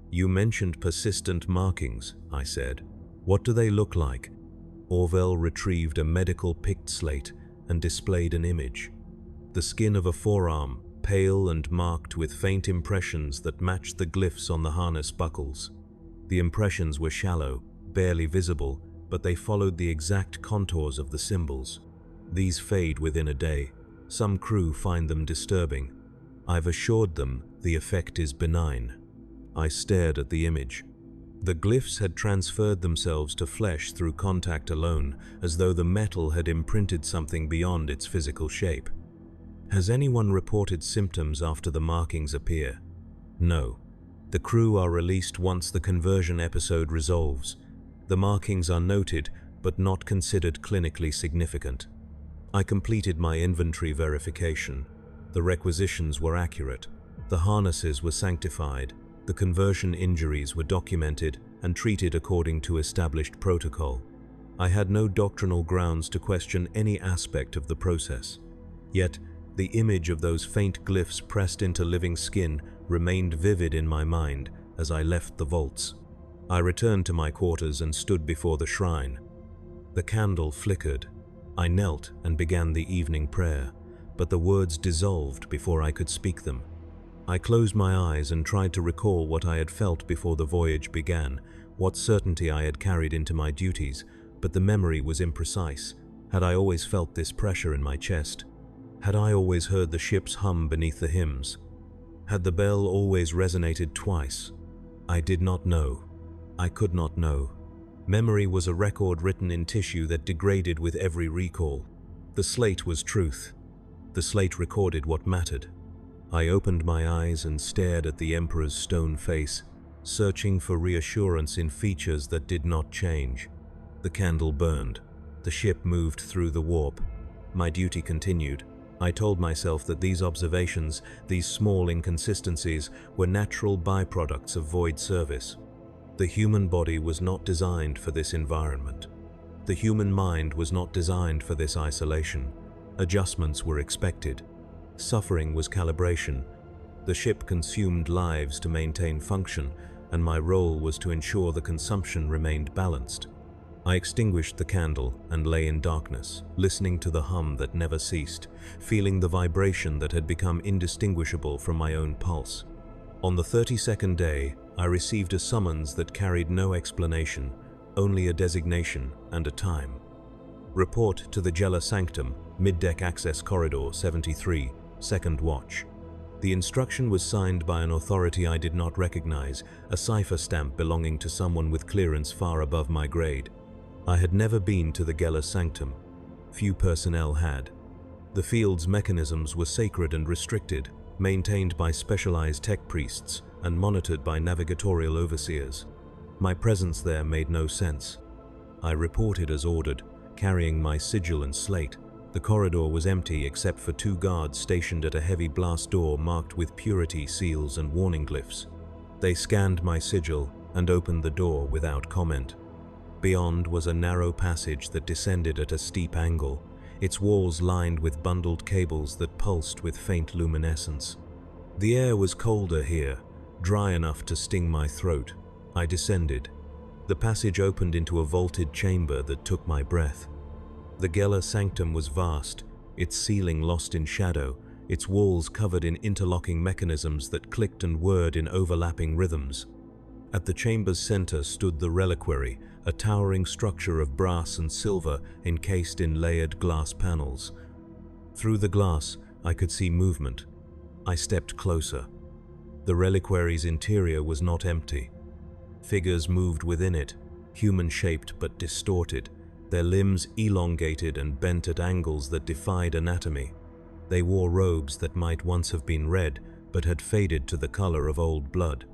"You mentioned persistent markings," I said. "What do they look like?" Orwell retrieved a medical picked slate and displayed an image. The skin of a forearm, pale and marked with faint impressions that matched the glyphs on the harness buckles. The impressions were shallow, barely visible, but they followed the exact contours of the symbols. These fade within a day. Some crew find them disturbing. I've assured them the effect is benign. I stared at the image. The glyphs had transferred themselves to flesh through contact alone, as though the metal had imprinted something beyond its physical shape. Has anyone reported symptoms after the markings appear? No. The crew are released once the conversion episode resolves. The markings are noted, but not considered clinically significant. I completed my inventory verification. The requisitions were accurate. The harnesses were sanctified. The conversion injuries were documented and treated according to established protocol. I had no doctrinal grounds to question any aspect of the process. Yet, the image of those faint glyphs pressed into living skin remained vivid in my mind as I left the vaults. I returned to my quarters and stood before the shrine. The candle flickered. I knelt and began the evening prayer, but the words dissolved before I could speak them. I closed my eyes and tried to recall what I had felt before the voyage began, what certainty I had carried into my duties, but the memory was imprecise. Had I always felt this pressure in my chest? Had I always heard the ship's hum beneath the hymns? Had the bell always resonated twice? I did not know. I could not know. Memory was a record written in tissue that degraded with every recall. The slate was truth. The slate recorded what mattered. I opened my eyes and stared at the Emperor's stone face, searching for reassurance in features that did not change. The candle burned. The ship moved through the warp. My duty continued. I told myself that these observations, these small inconsistencies, were natural byproducts of void service. The human body was not designed for this environment. The human mind was not designed for this isolation. Adjustments were expected. Suffering was calibration. The ship consumed lives to maintain function, and my role was to ensure the consumption remained balanced. I extinguished the candle and lay in darkness, listening to the hum that never ceased, feeling the vibration that had become indistinguishable from my own pulse. On the 32nd day, I received a summons that carried no explanation, only a designation and a time. Report to the Jella Sanctum, Middeck Access Corridor 73, Second Watch. The instruction was signed by an authority I did not recognize, a cipher stamp belonging to someone with clearance far above my grade. I had never been to the Gela Sanctum. Few personnel had. The field's mechanisms were sacred and restricted, maintained by specialized tech priests and monitored by navigatorial overseers. My presence there made no sense. I reported as ordered, carrying my sigil and slate. The corridor was empty except for 2 guards stationed at a heavy blast door marked with purity seals and warning glyphs. They scanned my sigil and opened the door without comment. Beyond was a narrow passage that descended at a steep angle, its walls lined with bundled cables that pulsed with faint luminescence. The air was colder here, dry enough to sting my throat. I descended. The passage opened into a vaulted chamber that took my breath. The Gela Sanctum was vast, its ceiling lost in shadow, its walls covered in interlocking mechanisms that clicked and whirred in overlapping rhythms. At the chamber's center stood the reliquary, a towering structure of brass and silver encased in layered glass panels. Through the glass, I could see movement. I stepped closer. The reliquary's interior was not empty. Figures moved within it, human-shaped but distorted, their limbs elongated and bent at angles that defied anatomy. They wore robes that might once have been red, but had faded to the color of old blood.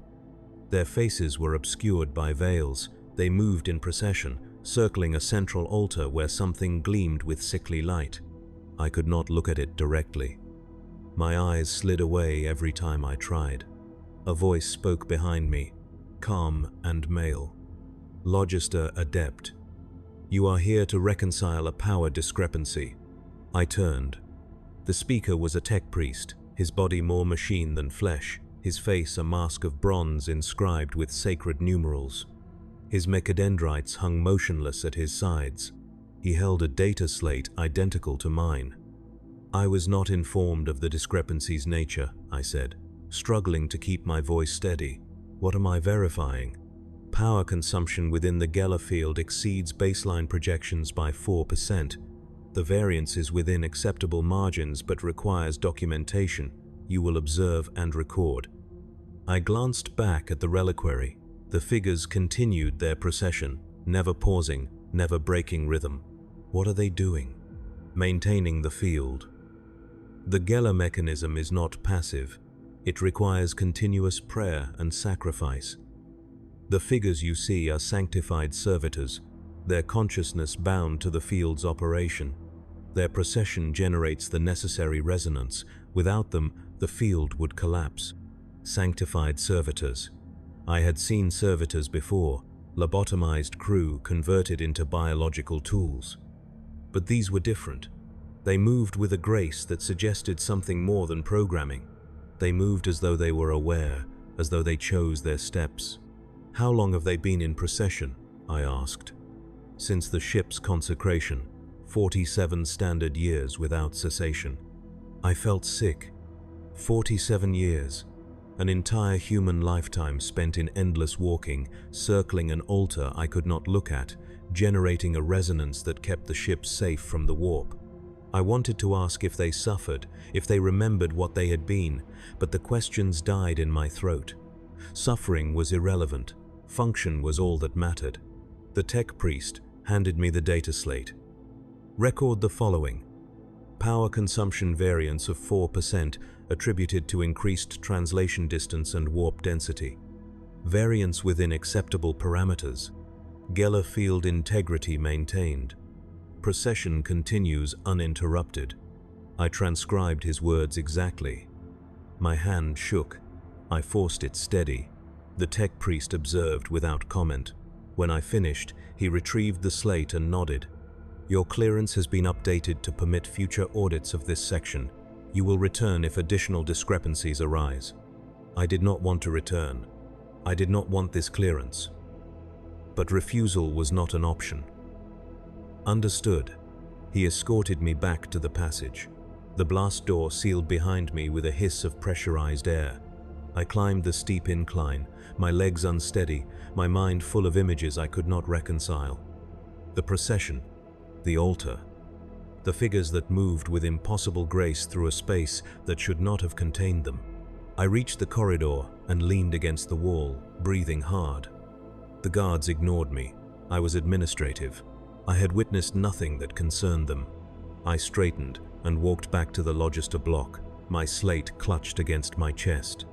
Their faces were obscured by veils. They moved in procession, circling a central altar where something gleamed with sickly light. I could not look at it directly. My eyes slid away every time I tried. A voice spoke behind me, calm and male. "Logister Adept. You are here to reconcile a power discrepancy." I turned. The speaker was a tech priest, his body more machine than flesh, his face a mask of bronze inscribed with sacred numerals. His mechadendrites hung motionless at his sides. He held a data slate identical to mine. "I was not informed of the discrepancy's nature," I said, struggling to keep my voice steady. "What am I verifying?" "Power consumption within the Gela field exceeds baseline projections by 4%. The variance is within acceptable margins but requires documentation. You will observe and record." I glanced back at the reliquary. The figures continued their procession, never pausing, never breaking rhythm. What are they doing? Maintaining the field. The Gela mechanism is not passive. It requires continuous prayer and sacrifice. The figures you see are sanctified servitors, their consciousness bound to the field's operation. Their procession generates the necessary resonance. Without them, the field would collapse. Sanctified servitors. I had seen servitors before, lobotomized crew converted into biological tools. But these were different. They moved with a grace that suggested something more than programming. They moved as though they were aware, as though they chose their steps. "How long have they been in procession?" I asked. "Since the ship's consecration, 47 standard years without cessation." I felt sick. 47 years. An entire human lifetime spent in endless walking, circling an altar I could not look at, generating a resonance that kept the ship safe from the warp. I wanted to ask if they suffered, if they remembered what they had been, but the questions died in my throat. Suffering was irrelevant. Function was all that mattered. The tech priest handed me the data slate. "Record the following. Power consumption variance of 4% attributed to increased translation distance and warp density. Variance within acceptable parameters. Gela field integrity maintained. Procession continues uninterrupted." I transcribed his words exactly. My hand shook. I forced it steady. The tech priest observed without comment. When I finished, he retrieved the slate and nodded. "Your clearance has been updated to permit future audits of this section. You will return if additional discrepancies arise." I did not want to return. I did not want this clearance. But refusal was not an option. "Understood." He escorted me back to the passage. The blast door sealed behind me with a hiss of pressurized air. I climbed the steep incline, my legs unsteady, my mind full of images I could not reconcile. The procession, the altar, the figures that moved with impossible grace through a space that should not have contained them. I reached the corridor and leaned against the wall, breathing hard. The guards ignored me. I was administrative. I had witnessed nothing that concerned them. I straightened and walked back to the Logister block, my slate clutched against my chest.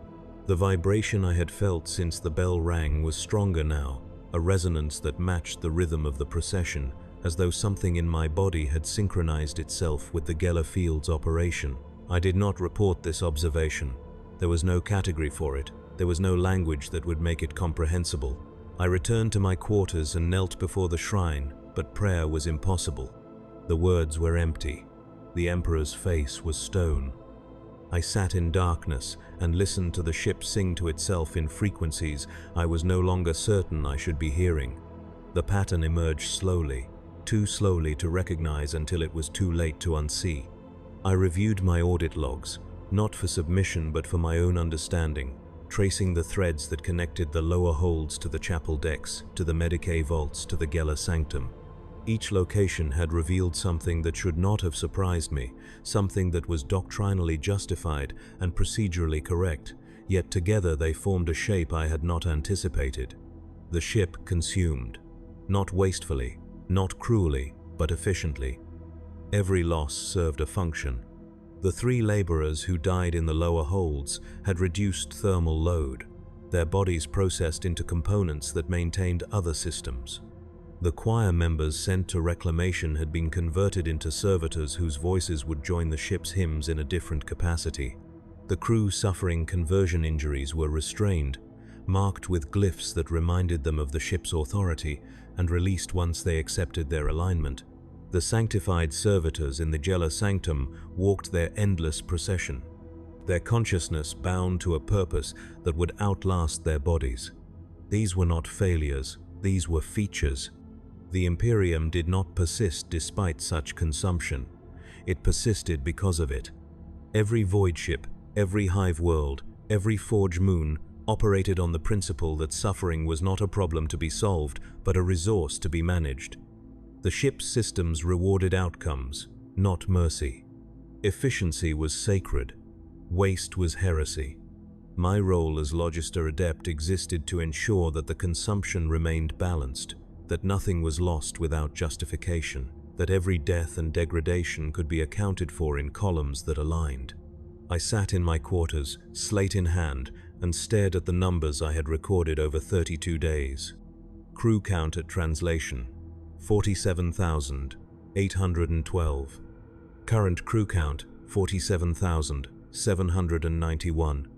The vibration I had felt since the bell rang was stronger now, a resonance that matched the rhythm of the procession, as though something in my body had synchronized itself with the Geller Field's operation. I did not report this observation. There was no category for it. There was no language that would make it comprehensible. I returned to my quarters and knelt before the shrine, but prayer was impossible. The words were empty. The Emperor's face was stone. I sat in darkness and listened to the ship sing to itself in frequencies I was no longer certain I should be hearing. The pattern emerged slowly, too slowly to recognize until it was too late to unsee. I reviewed my audit logs, not for submission but for my own understanding, tracing the threads that connected the lower holds to the chapel decks, to the Medicae vaults, to the Geller Sanctum. Each location had revealed something that should not have surprised me, something that was doctrinally justified and procedurally correct, yet together they formed a shape I had not anticipated. The ship consumed. Not wastefully, not cruelly, but efficiently. Every loss served a function. The 3 laborers who died in the lower holds had reduced thermal load, their bodies processed into components that maintained other systems. The choir members sent to reclamation had been converted into servitors whose voices would join the ship's hymns in a different capacity. The crew suffering conversion injuries were restrained, marked with glyphs that reminded them of the ship's authority, and released once they accepted their alignment. The sanctified servitors in the Geller Sanctum walked their endless procession, their consciousness bound to a purpose that would outlast their bodies. These were not failures, these were features. The Imperium did not persist despite such consumption. It persisted because of it. Every Voidship, every hive world, every forge moon operated on the principle that suffering was not a problem to be solved, but a resource to be managed. The ship's systems rewarded outcomes, not mercy. Efficiency was sacred. Waste was heresy. My role as Logister Adept existed to ensure that the consumption remained balanced, that nothing was lost without justification, that every death and degradation could be accounted for in columns that aligned. I sat in my quarters, slate in hand, and stared at the numbers I had recorded over 32 days. Crew count at translation, 47,812. Current crew count, 47,791.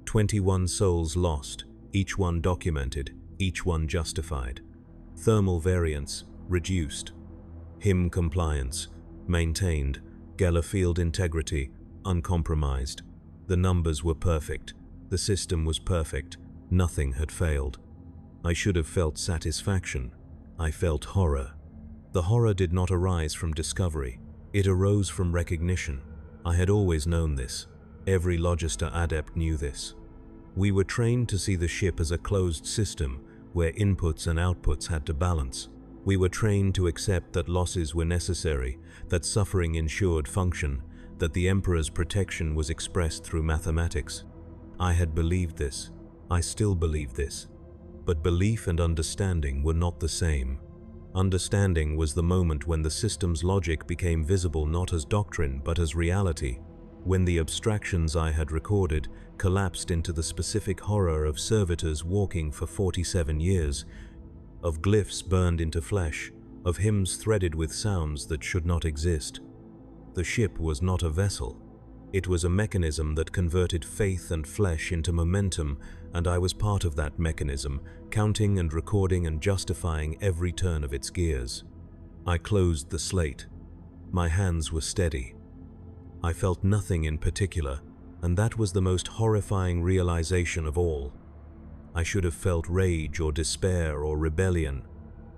21 souls lost, each one documented, each one justified. Thermal variance, reduced. Hymn compliance, maintained. Geller field integrity, uncompromised. The numbers were perfect. The system was perfect. Nothing had failed. I should have felt satisfaction. I felt horror. The horror did not arise from discovery. It arose from recognition. I had always known this. Every Logister Adept knew this. We were trained to see the ship as a closed system, where inputs and outputs had to balance. We were trained to accept that losses were necessary, that suffering ensured function, that the Emperor's protection was expressed through mathematics. I had believed this. I still believe this. But belief and understanding were not the same. Understanding was the moment when the system's logic became visible not as doctrine but as reality, when the abstractions I had recorded collapsed into the specific horror of servitors walking for 47 years, of glyphs burned into flesh, of hymns threaded with sounds that should not exist. The ship was not a vessel. It was a mechanism that converted faith and flesh into momentum, and I was part of that mechanism, counting and recording and justifying every turn of its gears. I closed the slate. My hands were steady. I felt nothing in particular, and that was the most horrifying realization of all. I should have felt rage or despair or rebellion.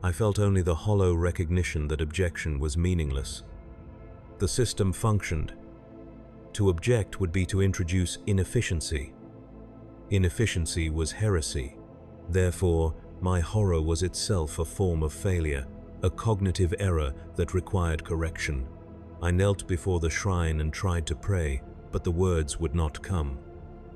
I felt only the hollow recognition that objection was meaningless. The system functioned. To object would be to introduce inefficiency. Inefficiency was heresy. Therefore, my horror was itself a form of failure, a cognitive error that required correction. I knelt before the shrine and tried to pray, but the words would not come.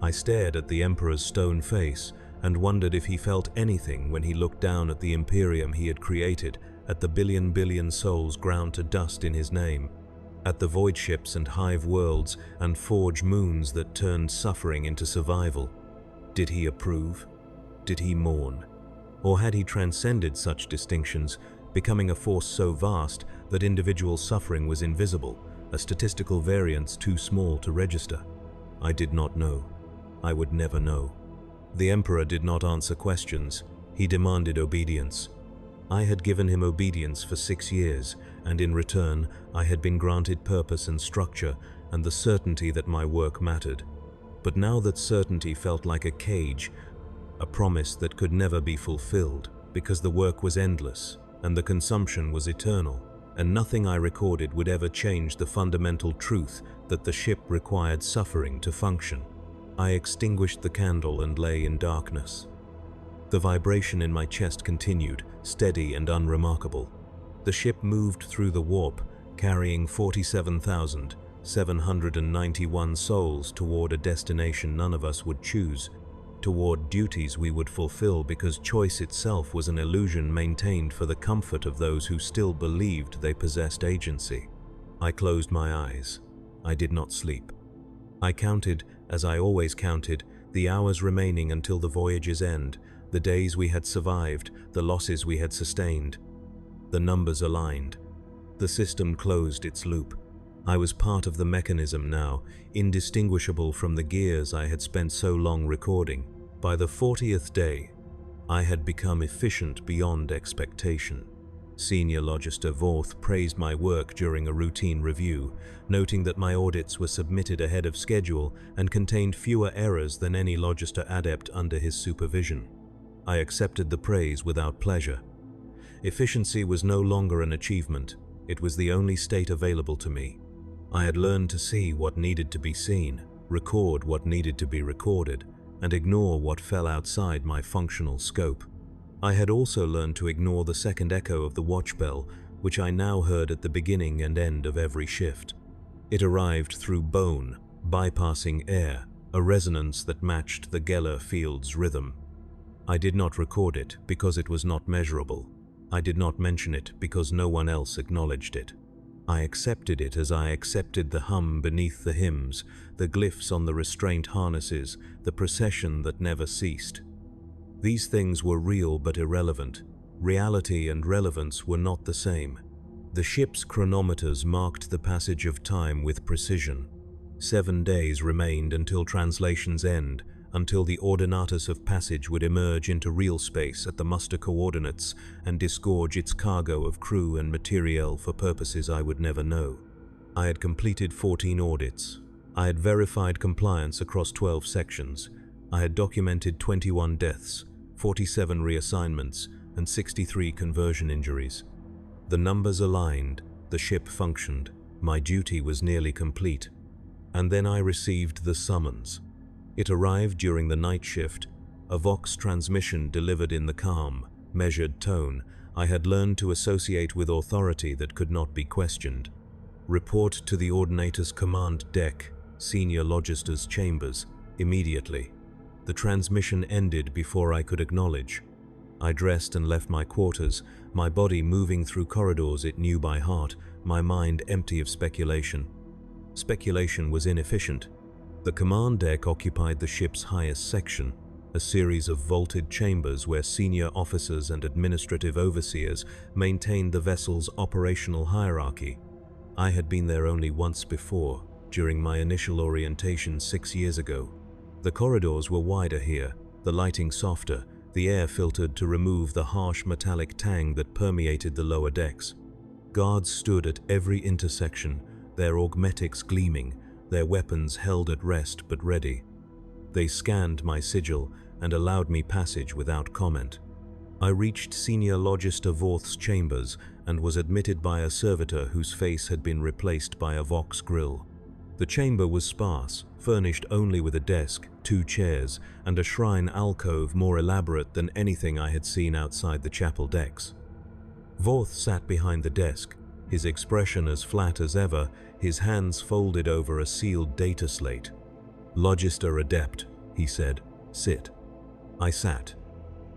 I stared at the Emperor's stone face and wondered if he felt anything when he looked down at the Imperium he had created, at the billion souls ground to dust in his name, at the voidships and hive worlds and forge moons that turned suffering into survival. Did he approve? Did he mourn? Or had he transcended such distinctions, becoming a force so vast that individual suffering was invisible, a statistical variance too small to register? I did not know. I would never know. The Emperor did not answer questions. He demanded obedience. I had given him obedience for 6 years, and in return, I had been granted purpose and structure and the certainty that my work mattered. But now that certainty felt like a cage, a promise that could never be fulfilled, because the work was endless and the consumption was eternal, and nothing I recorded would ever change the fundamental truth that the ship required suffering to function. I extinguished the candle and lay in darkness. The vibration in my chest continued, steady and unremarkable. The ship moved through the warp, carrying 47,791 souls toward a destination none of us would choose, toward duties we would fulfill because choice itself was an illusion maintained for the comfort of those who still believed they possessed agency. I closed my eyes. I did not sleep. I counted, as I always counted, the hours remaining until the voyage's end, the days we had survived, the losses we had sustained. The numbers aligned. The system closed its loop. I was part of the mechanism now, indistinguishable from the gears I had spent so long recording. By the 40th day, I had become efficient beyond expectation. Senior Logister Vorth praised my work during a routine review, noting that my audits were submitted ahead of schedule and contained fewer errors than any Logister adept under his supervision. I accepted the praise without pleasure. Efficiency was no longer an achievement. It was the only state available to me. I had learned to see what needed to be seen, record what needed to be recorded, and ignore what fell outside my functional scope. I had also learned to ignore the second echo of the watch bell, which I now heard at the beginning and end of every shift. It arrived through bone, bypassing air, a resonance that matched the Geller field's rhythm. I did not record it because it was not measurable. I did not mention it because no one else acknowledged it. I accepted it as I accepted the hum beneath the hymns, the glyphs on the restraint harnesses, the procession that never ceased. These things were real but irrelevant. Reality and relevance were not the same. The ship's chronometers marked the passage of time with precision. 7 days remained until translation's end, until the ordinatus of passage would emerge into real space at the muster coordinates and disgorge its cargo of crew and materiel for purposes I would never know. I had completed 14 audits. I had verified compliance across 12 sections. I had documented 21 deaths, 47 reassignments, and 63 conversion injuries. The numbers aligned, the ship functioned, my duty was nearly complete. And then I received the summons. It arrived during the night shift, a Vox transmission delivered in the calm, measured tone I had learned to associate with authority that could not be questioned. Report to the Ordinator's command deck, Senior Logister's chambers, immediately. The transmission ended before I could acknowledge. I dressed and left my quarters, my body moving through corridors it knew by heart, my mind empty of speculation. Speculation was inefficient. The command deck occupied the ship's highest section, a series of vaulted chambers where senior officers and administrative overseers maintained the vessel's operational hierarchy. I had been there only once before, during my initial orientation 6 years ago. The corridors were wider here, the lighting softer, the air filtered to remove the harsh metallic tang that permeated the lower decks. Guards stood at every intersection, their augmetics gleaming, their weapons held at rest but ready. They scanned my sigil and allowed me passage without comment. I reached Senior Logister Vorth's chambers and was admitted by a servitor whose face had been replaced by a Vox grill. The chamber was sparse, furnished only with a desk, 2 chairs, and a shrine alcove more elaborate than anything I had seen outside the chapel decks. Vorth sat behind the desk, his expression as flat as ever, his hands folded over a sealed data slate. "Logister adept," he said. "Sit." I sat.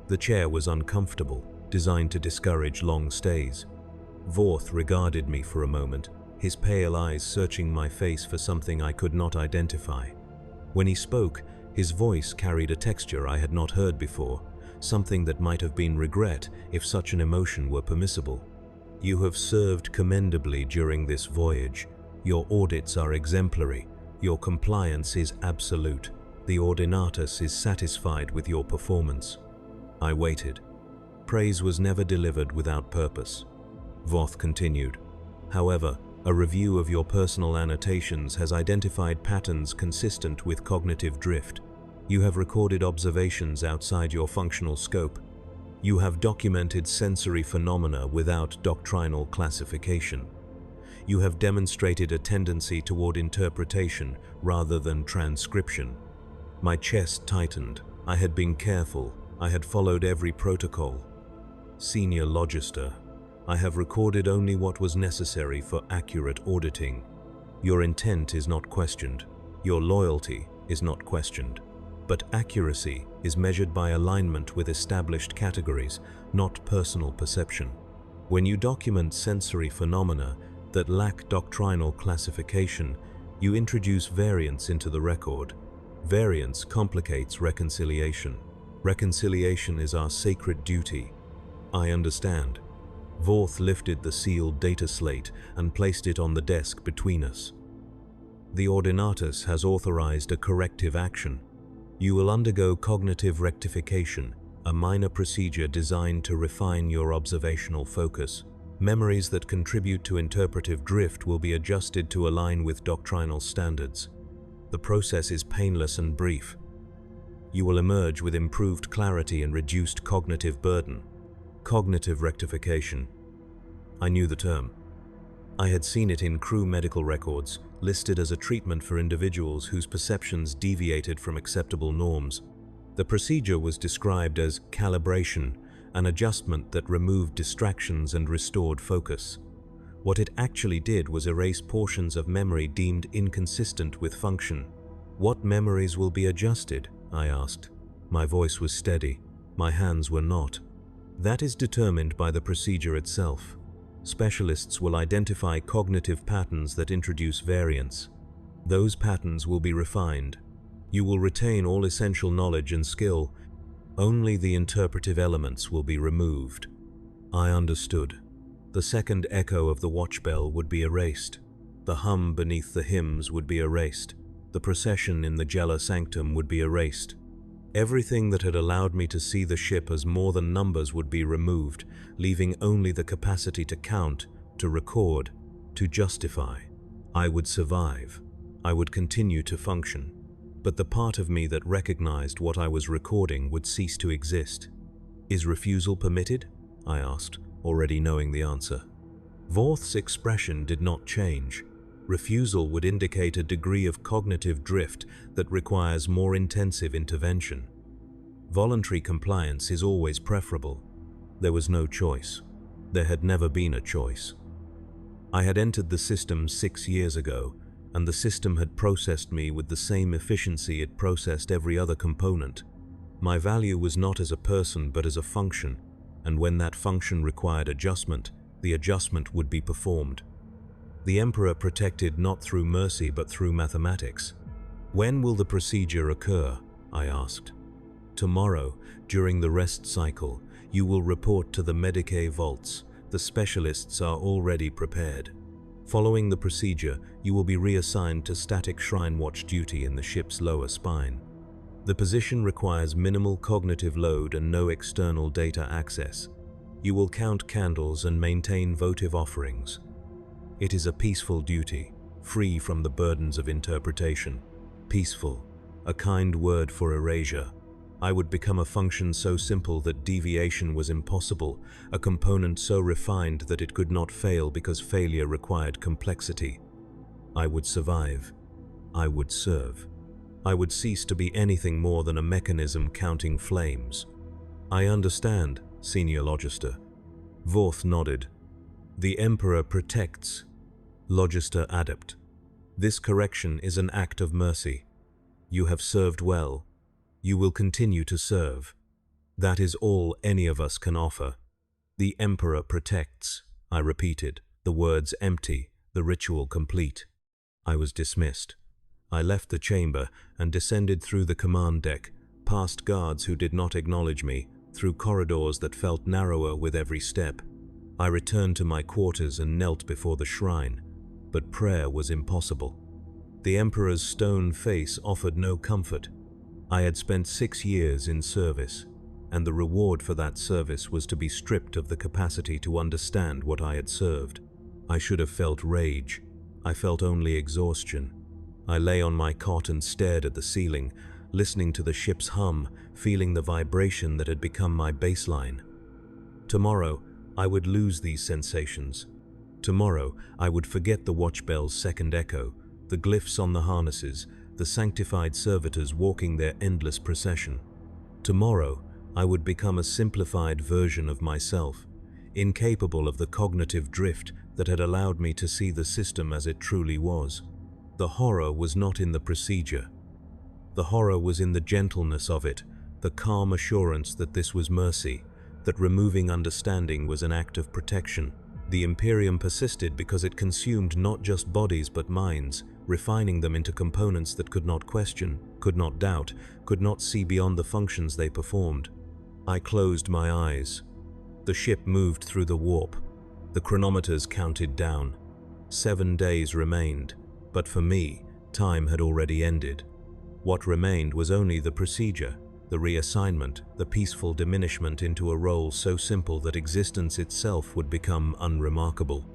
The chair was uncomfortable, designed to discourage long stays. Vorth regarded me for a moment, his pale eyes searching my face for something I could not identify. When he spoke, his voice carried a texture I had not heard before, something that might have been regret if such an emotion were permissible. "You have served commendably during this voyage. Your audits are exemplary. Your compliance is absolute. The Ordinatus is satisfied with your performance." I waited. Praise was never delivered without purpose. Voth continued. "However, a review of your personal annotations has identified patterns consistent with cognitive drift. You have recorded observations outside your functional scope. You have documented sensory phenomena without doctrinal classification. You have demonstrated a tendency toward interpretation rather than transcription." My chest tightened. I had been careful. I had followed every protocol. "Senior Logister, I have recorded only what was necessary for accurate auditing. Your intent is not questioned. Your loyalty is not questioned. But accuracy is measured by alignment with established categories, not personal perception. When you document sensory phenomena that lack doctrinal classification, you introduce variance into the record. Variance complicates reconciliation. Reconciliation is our sacred duty." "I understand." Vorth lifted the sealed data slate and placed it on the desk between us. "The Ordinatus has authorized a corrective action. You will undergo cognitive rectification, a minor procedure designed to refine your observational focus. Memories that contribute to interpretive drift will be adjusted to align with doctrinal standards. The process is painless and brief. You will emerge with improved clarity and reduced cognitive burden." Cognitive rectification. I knew the term. I had seen it in crew medical records, listed as a treatment for individuals whose perceptions deviated from acceptable norms. The procedure was described as calibration, an adjustment that removed distractions and restored focus. What it actually did was erase portions of memory deemed inconsistent with function. "What memories will be adjusted?" I asked. My voice was steady. My hands were not. "That is determined by the procedure itself. Specialists will identify cognitive patterns that introduce variance. Those patterns will be refined. You will retain all essential knowledge and skill. Only the interpretive elements will be removed." I understood. The second echo of the watch bell would be erased. The hum beneath the hymns would be erased. The procession in the Jella Sanctum would be erased. Everything that had allowed me to see the ship as more than numbers would be removed, leaving only the capacity to count, to record, to justify. I would survive. I would continue to function. But the part of me that recognized what I was recording would cease to exist. "Is refusal permitted?" I asked, already knowing the answer. Vorth's expression did not change. Refusal would indicate a degree of cognitive drift that requires more intensive intervention. Voluntary compliance is always preferable. There was no choice. There had never been a choice. I had entered the system 6 years ago, and the system had processed me with the same efficiency it processed every other component. My value was not as a person but as a function, and when that function required adjustment, the adjustment would be performed. The Emperor protected not through mercy but through mathematics. "When will the procedure occur?" I asked. "Tomorrow, during the rest cycle, you will report to the Medicae vaults. The specialists are already prepared. Following the procedure, you will be reassigned to static shrine watch duty in the ship's lower spine. The position requires minimal cognitive load and no external data access. You will count candles and maintain votive offerings. It is a peaceful duty, free from the burdens of interpretation. Peaceful, a kind word for erasure. I would become a function so simple that deviation was impossible, a component so refined that it could not fail because failure required complexity. I would survive. I would serve. I would cease to be anything more than a mechanism counting flames." "I understand, Senior Logister." Vorth nodded. "The Emperor protects. Logister adept. This correction is an act of mercy. You have served well. You will continue to serve. That is all any of us can offer. The Emperor protects, I repeated, the words empty, the ritual complete. I was dismissed. I left the chamber and descended through the command deck, past guards who did not acknowledge me, through corridors that felt narrower with every step. I returned to my quarters and knelt before the shrine, but prayer was impossible. The Emperor's stone face offered no comfort. I had spent 6 years in service, and the reward for that service was to be stripped of the capacity to understand what I had served. I should have felt rage. I felt only exhaustion. I lay on my cot and stared at the ceiling, listening to the ship's hum, feeling the vibration that had become my baseline. Tomorrow, I would lose these sensations. Tomorrow, I would forget the watch bell's second echo, the glyphs on the harnesses, the sanctified servitors walking their endless procession. Tomorrow, I would become a simplified version of myself, incapable of the cognitive drift that had allowed me to see the system as it truly was. The horror was not in the procedure. The horror was in the gentleness of it, the calm assurance that this was mercy, that removing understanding was an act of protection. The Imperium persisted because it consumed not just bodies but minds, refining them into components that could not question, could not doubt, could not see beyond the functions they performed. I closed my eyes. The ship moved through the warp. The chronometers counted down. 7 days remained, but for me, time had already ended. What remained was only the procedure, the reassignment, the peaceful diminishment into a role so simple that existence itself would become unremarkable.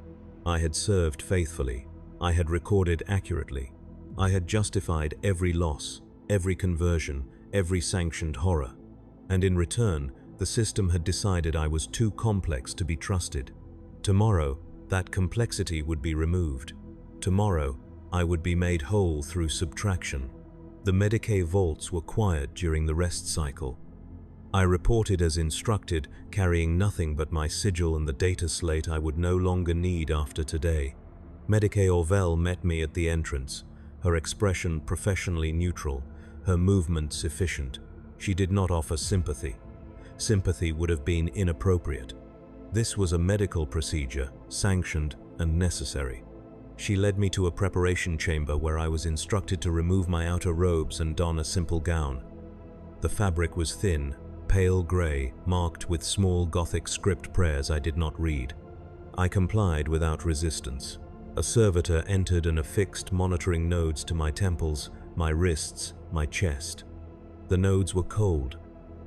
I had served faithfully. I had recorded accurately. I had justified every loss, every conversion, every sanctioned horror. And in return, the system had decided I was too complex to be trusted. Tomorrow, that complexity would be removed. Tomorrow, I would be made whole through subtraction. The Medicae vaults were quiet during the rest cycle. I reported as instructed, carrying nothing but my sigil and the data slate I would no longer need after today. Medicae Orville met me at the entrance, her expression professionally neutral, her movements efficient. She did not offer sympathy. Sympathy would have been inappropriate. This was a medical procedure, sanctioned and necessary. She led me to a preparation chamber where I was instructed to remove my outer robes and don a simple gown. The fabric was thin, pale gray, marked with small Gothic script prayers I did not read. I complied without resistance. A servitor entered and affixed monitoring nodes to my temples, my wrists, my chest. The nodes were cold.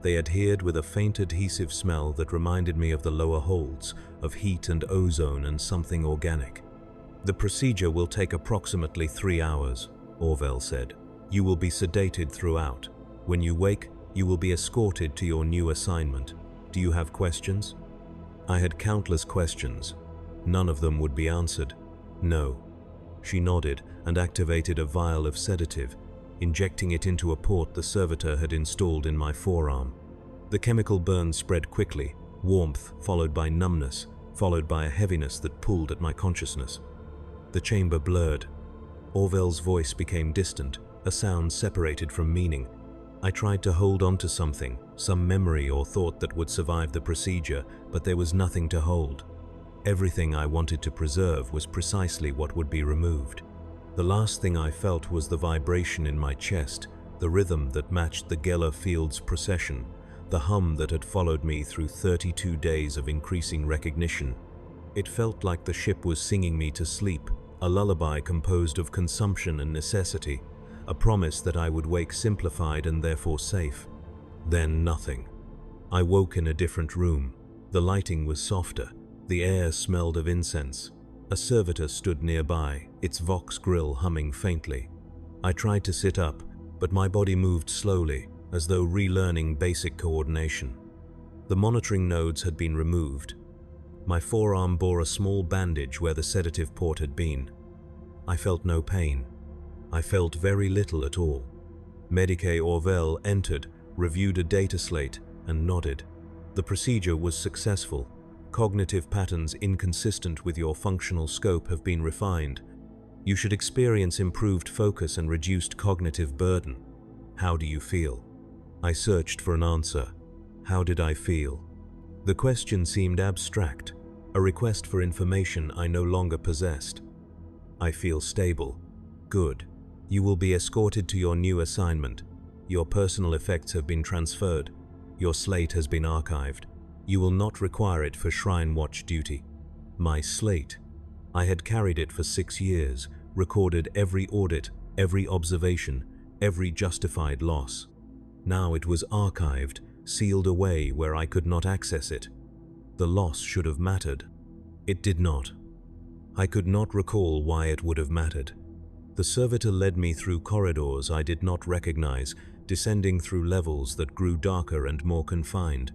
They adhered with a faint adhesive smell that reminded me of the lower holds, of heat and ozone and something organic. The procedure will take approximately 3 hours, Orville said. You will be sedated throughout. When you wake, you will be escorted to your new assignment. Do you have questions? I had countless questions. None of them would be answered. No. She nodded and activated a vial of sedative, injecting it into a port the servitor had installed in my forearm. The chemical burn spread quickly, warmth followed by numbness, followed by a heaviness that pulled at my consciousness. The chamber blurred. Orville's voice became distant, a sound separated from meaning. I tried to hold on to something, some memory or thought that would survive the procedure, but there was nothing to hold. Everything I wanted to preserve was precisely what would be removed. The last thing I felt was the vibration in my chest, the rhythm that matched the Geller Field's procession, the hum that had followed me through 32 days of increasing recognition. It felt like the ship was singing me to sleep, a lullaby composed of consumption and necessity, a promise that I would wake simplified and therefore safe. Then nothing. I woke in a different room. The lighting was softer. The air smelled of incense. A servitor stood nearby, its Vox grill humming faintly. I tried to sit up, but my body moved slowly, as though relearning basic coordination. The monitoring nodes had been removed. My forearm bore a small bandage where the sedative port had been. I felt no pain. I felt very little at all. Medicae Orville entered, reviewed a data slate, and nodded. The procedure was successful. Cognitive patterns inconsistent with your functional scope have been refined. You should experience improved focus and reduced cognitive burden. How do you feel? I searched for an answer. How did I feel? The question seemed abstract, a request for information I no longer possessed. I feel stable. Good. You will be escorted to your new assignment. Your personal effects have been transferred. Your slate has been archived. You will not require it for Shrine Watch duty. My slate. I had carried it for 6 years, recorded every audit, every observation, every justified loss. Now it was archived, sealed away where I could not access it. The loss should have mattered. It did not. I could not recall why it would have mattered. The servitor led me through corridors I did not recognize, descending through levels that grew darker and more confined.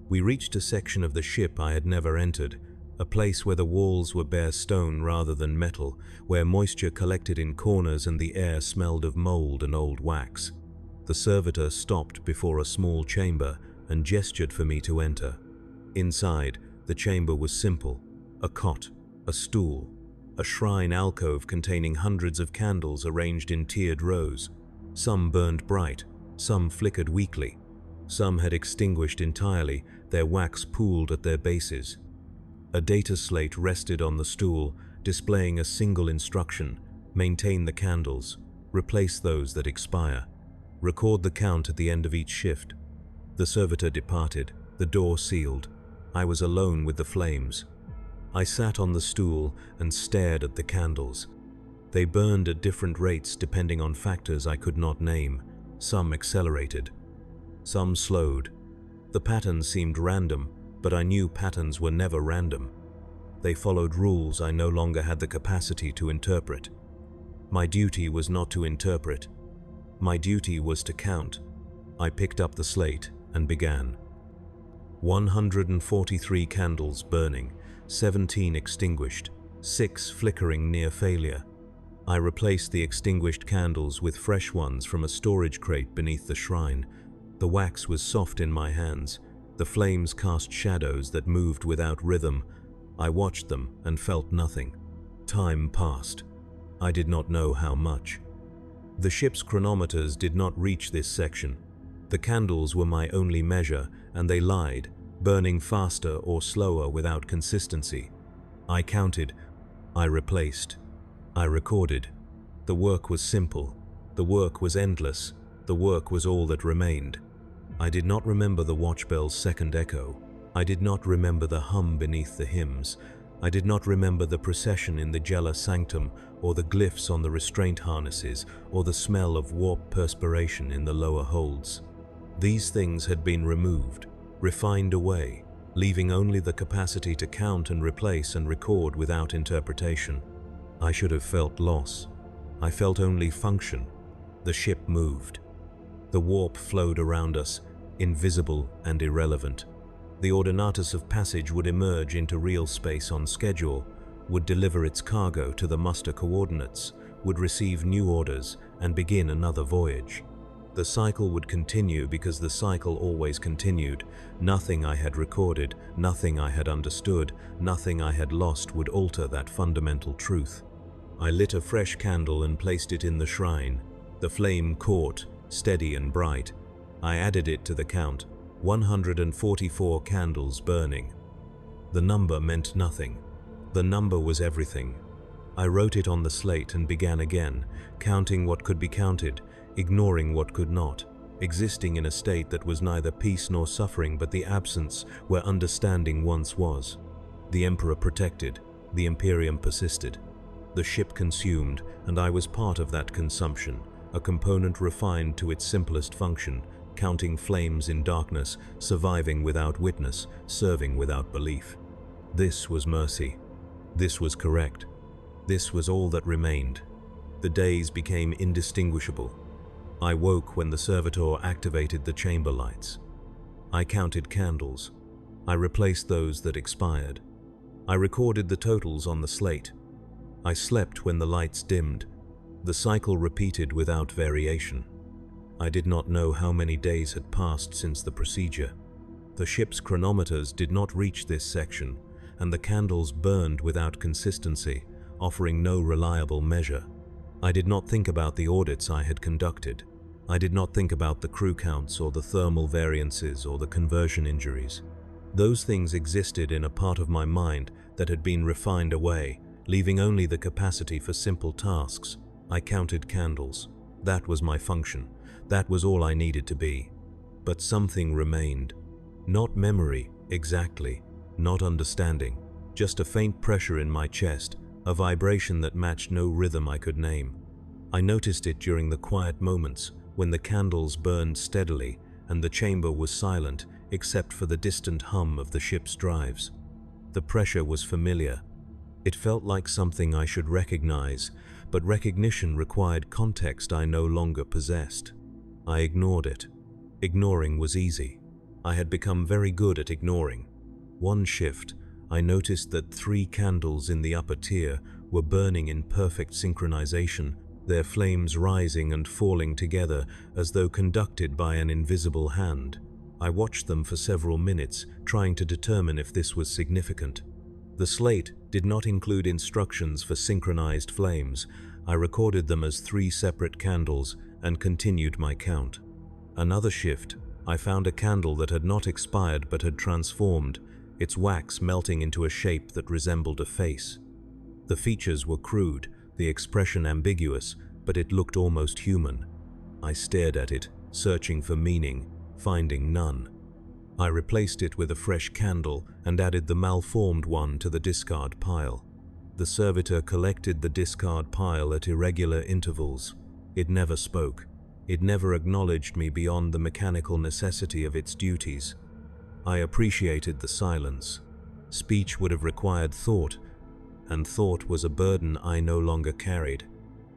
We reached a section of the ship I had never entered, a place where the walls were bare stone rather than metal, where moisture collected in corners and the air smelled of mold and old wax. The servitor stopped before a small chamber and gestured for me to enter. Inside, the chamber was simple: a cot, a stool, a shrine alcove containing hundreds of candles arranged in tiered rows. Some burned bright, some flickered weakly. Some had extinguished entirely, their wax pooled at their bases. A data slate rested on the stool, displaying a single instruction: maintain the candles, replace those that expire, record the count at the end of each shift. The servitor departed, the door sealed. I was alone with the flames. I sat on the stool and stared at the candles. They burned at different rates depending on factors I could not name. Some accelerated, some slowed. The patterns seemed random, but I knew patterns were never random. They followed rules I no longer had the capacity to interpret. My duty was not to interpret. My duty was to count. I picked up the slate and began. 143 candles burning, 17 extinguished, 6 flickering near failure. I replaced the extinguished candles with fresh ones from a storage crate beneath the shrine. The wax was soft in my hands. The flames cast shadows that moved without rhythm. I watched them and felt nothing. Time passed. I did not know how much. The ship's chronometers did not reach this section. The candles were my only measure, and they lied, burning faster or slower without consistency. I counted. I replaced. I recorded. The work was simple. The work was endless. The work was all that remained. I did not remember the watch bell's second echo. I did not remember the hum beneath the hymns. I did not remember the procession in the Jella Sanctum, or the glyphs on the restraint harnesses, or the smell of warped perspiration in the lower holds. These things had been removed, refined away, leaving only the capacity to count and replace and record without interpretation. I should have felt loss. I felt only function. The ship moved. The warp flowed around us, invisible and irrelevant. The ordinatus of passage would emerge into real space on schedule, would deliver its cargo to the muster coordinates, would receive new orders, and begin another voyage. The cycle would continue because the cycle always continued. Nothing I had recorded, nothing I had understood, nothing I had lost would alter that fundamental truth. I lit a fresh candle and placed it in the shrine. The flame caught, steady and bright. I added it to the count, 144 candles burning. The number meant nothing. The number was everything. I wrote it on the slate and began again, counting what could be counted, ignoring what could not, existing in a state that was neither peace nor suffering but the absence where understanding once was. The Emperor protected, the Imperium persisted. The ship consumed, and I was part of that consumption, a component refined to its simplest function, counting flames in darkness, surviving without witness, serving without belief. This was mercy. This was correct. This was all that remained. The days became indistinguishable. I woke when the servitor activated the chamber lights. I counted candles. I replaced those that expired. I recorded the totals on the slate. I slept when the lights dimmed. The cycle repeated without variation. I did not know how many days had passed since the procedure. The ship's chronometers did not reach this section, and the candles burned without consistency, offering no reliable measure. I did not think about the audits I had conducted. I did not think about the crew counts or the thermal variances or the conversion injuries. Those things existed in a part of my mind that had been refined away, leaving only the capacity for simple tasks. I counted candles. That was my function. That was all I needed to be. But something remained. Not memory, exactly. Not understanding. Just a faint pressure in my chest, a vibration that matched no rhythm I could name. I noticed it during the quiet moments when the candles burned steadily and the chamber was silent except for the distant hum of the ship's drives. The pressure was familiar. It felt like something I should recognize, but recognition required context I no longer possessed. I ignored it. Ignoring was easy. I had become very good at ignoring. One shift, I noticed that 3 candles in the upper tier were burning in perfect synchronization, their flames rising and falling together as though conducted by an invisible hand. I watched them for several minutes, trying to determine if this was significant. The slate did not include instructions for synchronized flames. I recorded them as 3 separate candles and continued my count. Another shift, I found a candle that had not expired but had transformed, its wax melting into a shape that resembled a face. The features were crude, the expression ambiguous, but it looked almost human. I stared at it, searching for meaning, finding none. I replaced it with a fresh candle and added the malformed one to the discard pile. The servitor collected the discard pile at irregular intervals. It never spoke. It never acknowledged me beyond the mechanical necessity of its duties. I appreciated the silence. Speech would have required thought, and thought was a burden I no longer carried.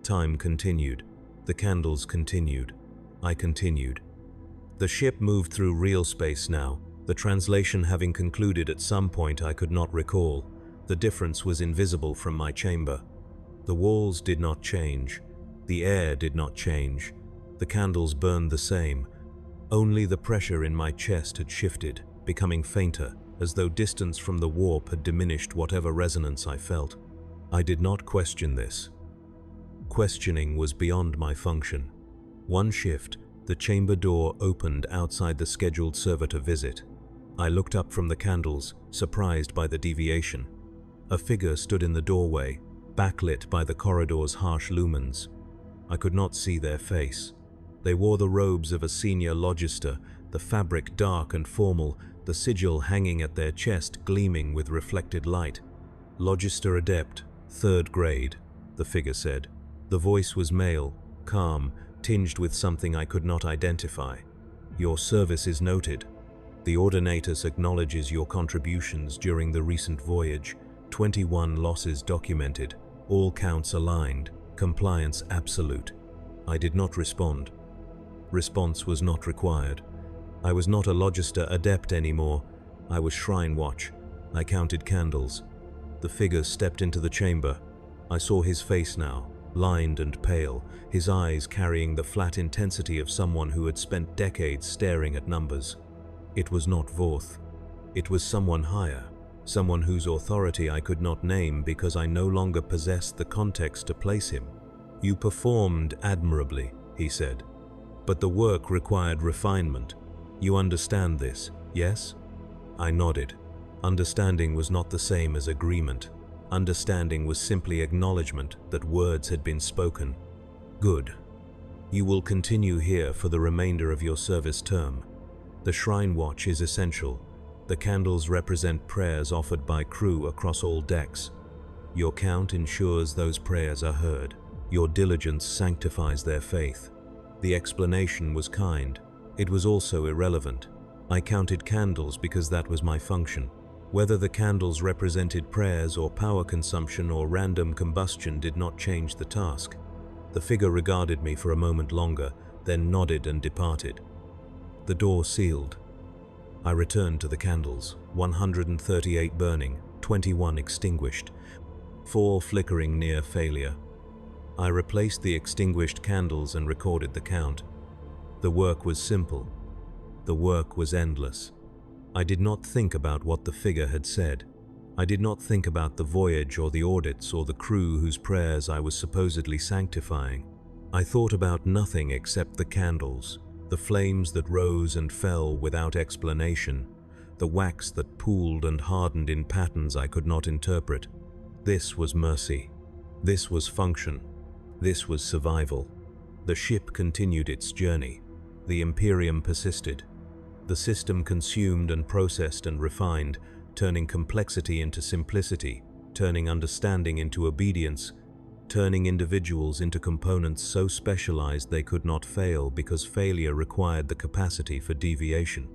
Time continued. The candles continued. I continued. The ship moved through real space now, the translation having concluded at some point I could not recall. The difference was invisible from my chamber. The walls did not change. The air did not change. The candles burned the same. Only the pressure in my chest had shifted, becoming fainter, as though distance from the warp had diminished whatever resonance I felt. I did not question this. Questioning was beyond my function. One shift, the chamber door opened outside the scheduled servitor visit. I looked up from the candles, surprised by the deviation. A figure stood in the doorway, backlit by the corridor's harsh lumens. I could not see their face. They wore the robes of a senior logister, the fabric dark and formal, the sigil hanging at their chest gleaming with reflected light. "Logister Adept, 3rd grade," the figure said. The voice was male, calm, tinged with something I could not identify. "Your service is noted. The Ordinatus acknowledges your contributions during the recent voyage. 21 losses documented, all counts aligned, compliance absolute." I did not respond. Response was not required. I was not a Logister Adept anymore. I was Shrine Watch. I counted candles. The figure stepped into the chamber. I saw his face now, lined and pale, his eyes carrying the flat intensity of someone who had spent decades staring at numbers. It was not Vorth. It was someone higher, someone whose authority I could not name because I no longer possessed the context to place him. "You performed admirably," he said, "but the work required refinement. You understand this, yes?" I nodded. Understanding was not the same as agreement. Understanding was simply acknowledgement that words had been spoken. "Good. You will continue here for the remainder of your service term. The Shrine Watch is essential. The candles represent prayers offered by crew across all decks. Your count ensures those prayers are heard. Your diligence sanctifies their faith." The explanation was kind. It was also irrelevant. I counted candles because that was my function. Whether the candles represented prayers or power consumption or random combustion did not change the task. The figure regarded me for a moment longer, then nodded and departed. The door sealed. I returned to the candles, 138 burning, 21 extinguished, 4 flickering near failure. I replaced the extinguished candles and recorded the count. The work was simple. The work was endless. I did not think about what the figure had said. I did not think about the voyage or the audits or the crew whose prayers I was supposedly sanctifying. I thought about nothing except the candles, the flames that rose and fell without explanation, the wax that pooled and hardened in patterns I could not interpret. This was mercy. This was function. This was survival. The ship continued its journey. The Imperium persisted. The system consumed and processed and refined, turning complexity into simplicity, turning understanding into obedience, turning individuals into components so specialized they could not fail because failure required the capacity for deviation.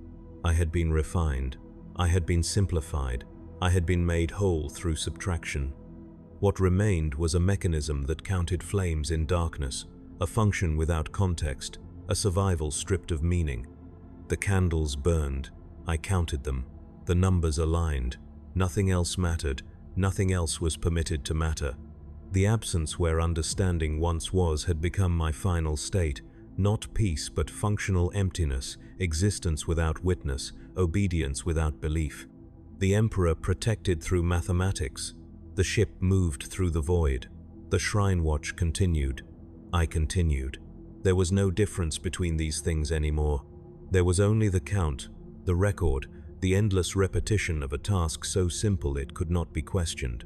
I had been refined. I had been simplified. I had been made whole through subtraction. What remained was a mechanism that counted flames in darkness, a function without context, a survival stripped of meaning. The candles burned. I counted them. The numbers aligned. Nothing else mattered. Nothing else was permitted to matter. The absence where understanding once was had become my final state, not peace but functional emptiness, existence without witness, obedience without belief. The Emperor protected through mathematics. The ship moved through the void. The shrine watch continued. I continued. There was no difference between these things anymore. There was only the count, the record, the endless repetition of a task so simple it could not be questioned.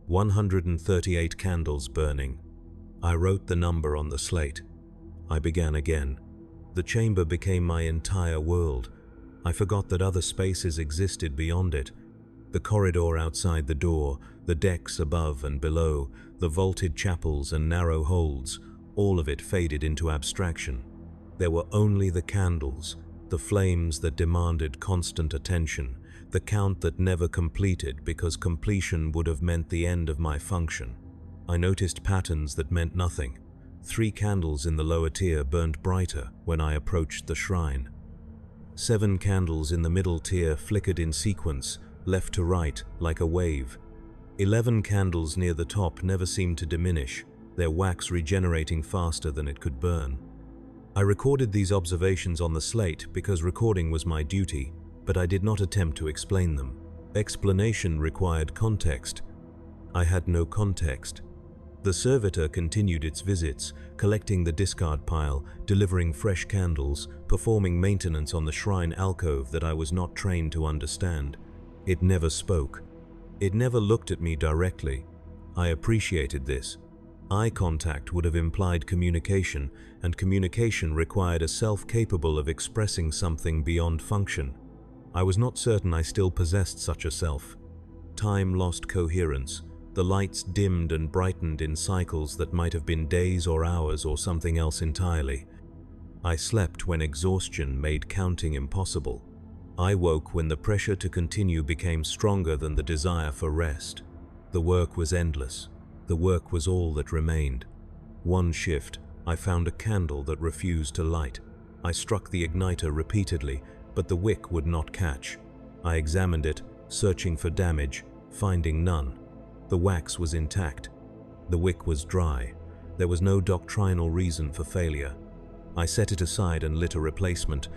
138 candles burning. I wrote the number on the slate. I began again. The chamber became my entire world. I forgot that other spaces existed beyond it. The corridor outside the door, the decks above and below, the vaulted chapels and narrow holds, all of it faded into abstraction. There were only the candles, the flames that demanded constant attention, the count that never completed because completion would have meant the end of my function. I noticed patterns that meant nothing. 3 candles in the lower tier burned brighter when I approached the shrine. 7 candles in the middle tier flickered in sequence, left to right, like a wave. 11 candles near the top never seemed to diminish, their wax regenerating faster than it could burn. I recorded these observations on the slate because recording was my duty, but I did not attempt to explain them. Explanation required context. I had no context. The servitor continued its visits, collecting the discard pile, delivering fresh candles, performing maintenance on the shrine alcove that I was not trained to understand. It never spoke. It never looked at me directly. I appreciated this. Eye contact would have implied communication, and communication required a self capable of expressing something beyond function. I was not certain I still possessed such a self. Time lost coherence. The lights dimmed and brightened in cycles that might have been days or hours or something else entirely. I slept when exhaustion made counting impossible. I woke when the pressure to continue became stronger than the desire for rest. The work was endless. The work was all that remained. One shift, I found a candle that refused to light. I struck the igniter repeatedly, but the wick would not catch. I examined it, searching for damage, finding none. The wax was intact. The wick was dry. There was no doctrinal reason for failure. I set it aside and lit a replacement,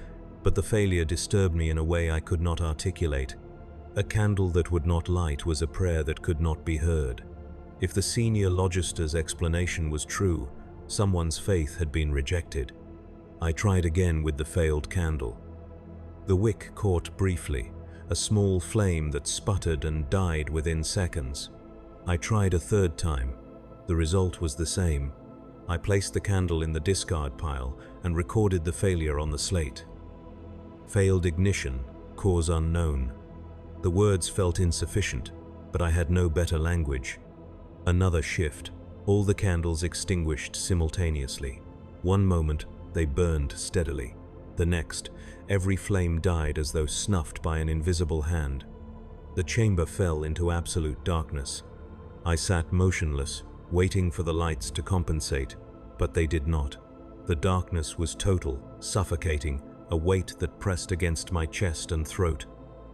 but the failure disturbed me in a way I could not articulate. A candle that would not light was a prayer that could not be heard. If the senior logister's explanation was true, someone's faith had been rejected. I tried again with the failed candle. The wick caught briefly, a small flame that sputtered and died within seconds. I tried a third time. The result was the same. I placed the candle in the discard pile and recorded the failure on the slate. Failed ignition, cause unknown. The words felt insufficient, but I had no better language. Another shift. All the candles extinguished simultaneously. One moment, they burned steadily. The next, every flame died as though snuffed by an invisible hand. The chamber fell into absolute darkness. I sat motionless, waiting for the lights to compensate, but they did not. The darkness was total, suffocating, a weight that pressed against my chest and throat.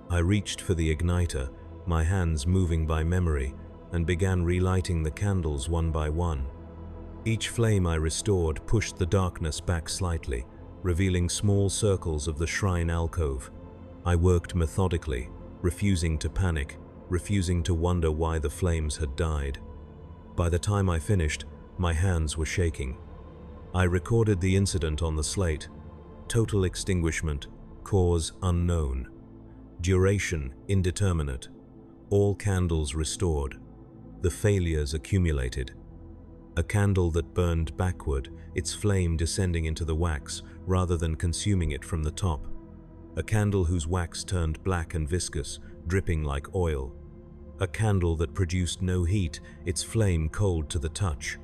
I reached for the igniter, my hands moving by memory, and began relighting the candles one by one. Each flame I restored pushed the darkness back slightly, revealing small circles of the shrine alcove. I worked methodically, refusing to panic, refusing to wonder why the flames had died. By the time I finished, my hands were shaking. I recorded the incident on the slate. Total extinguishment, cause unknown. Duration indeterminate. All candles restored. The failures accumulated. A candle that burned backward, its flame descending into the wax rather than consuming it from the top. A candle whose wax turned black and viscous, dripping like oil. A candle that produced no heat, its flame cold to the touch.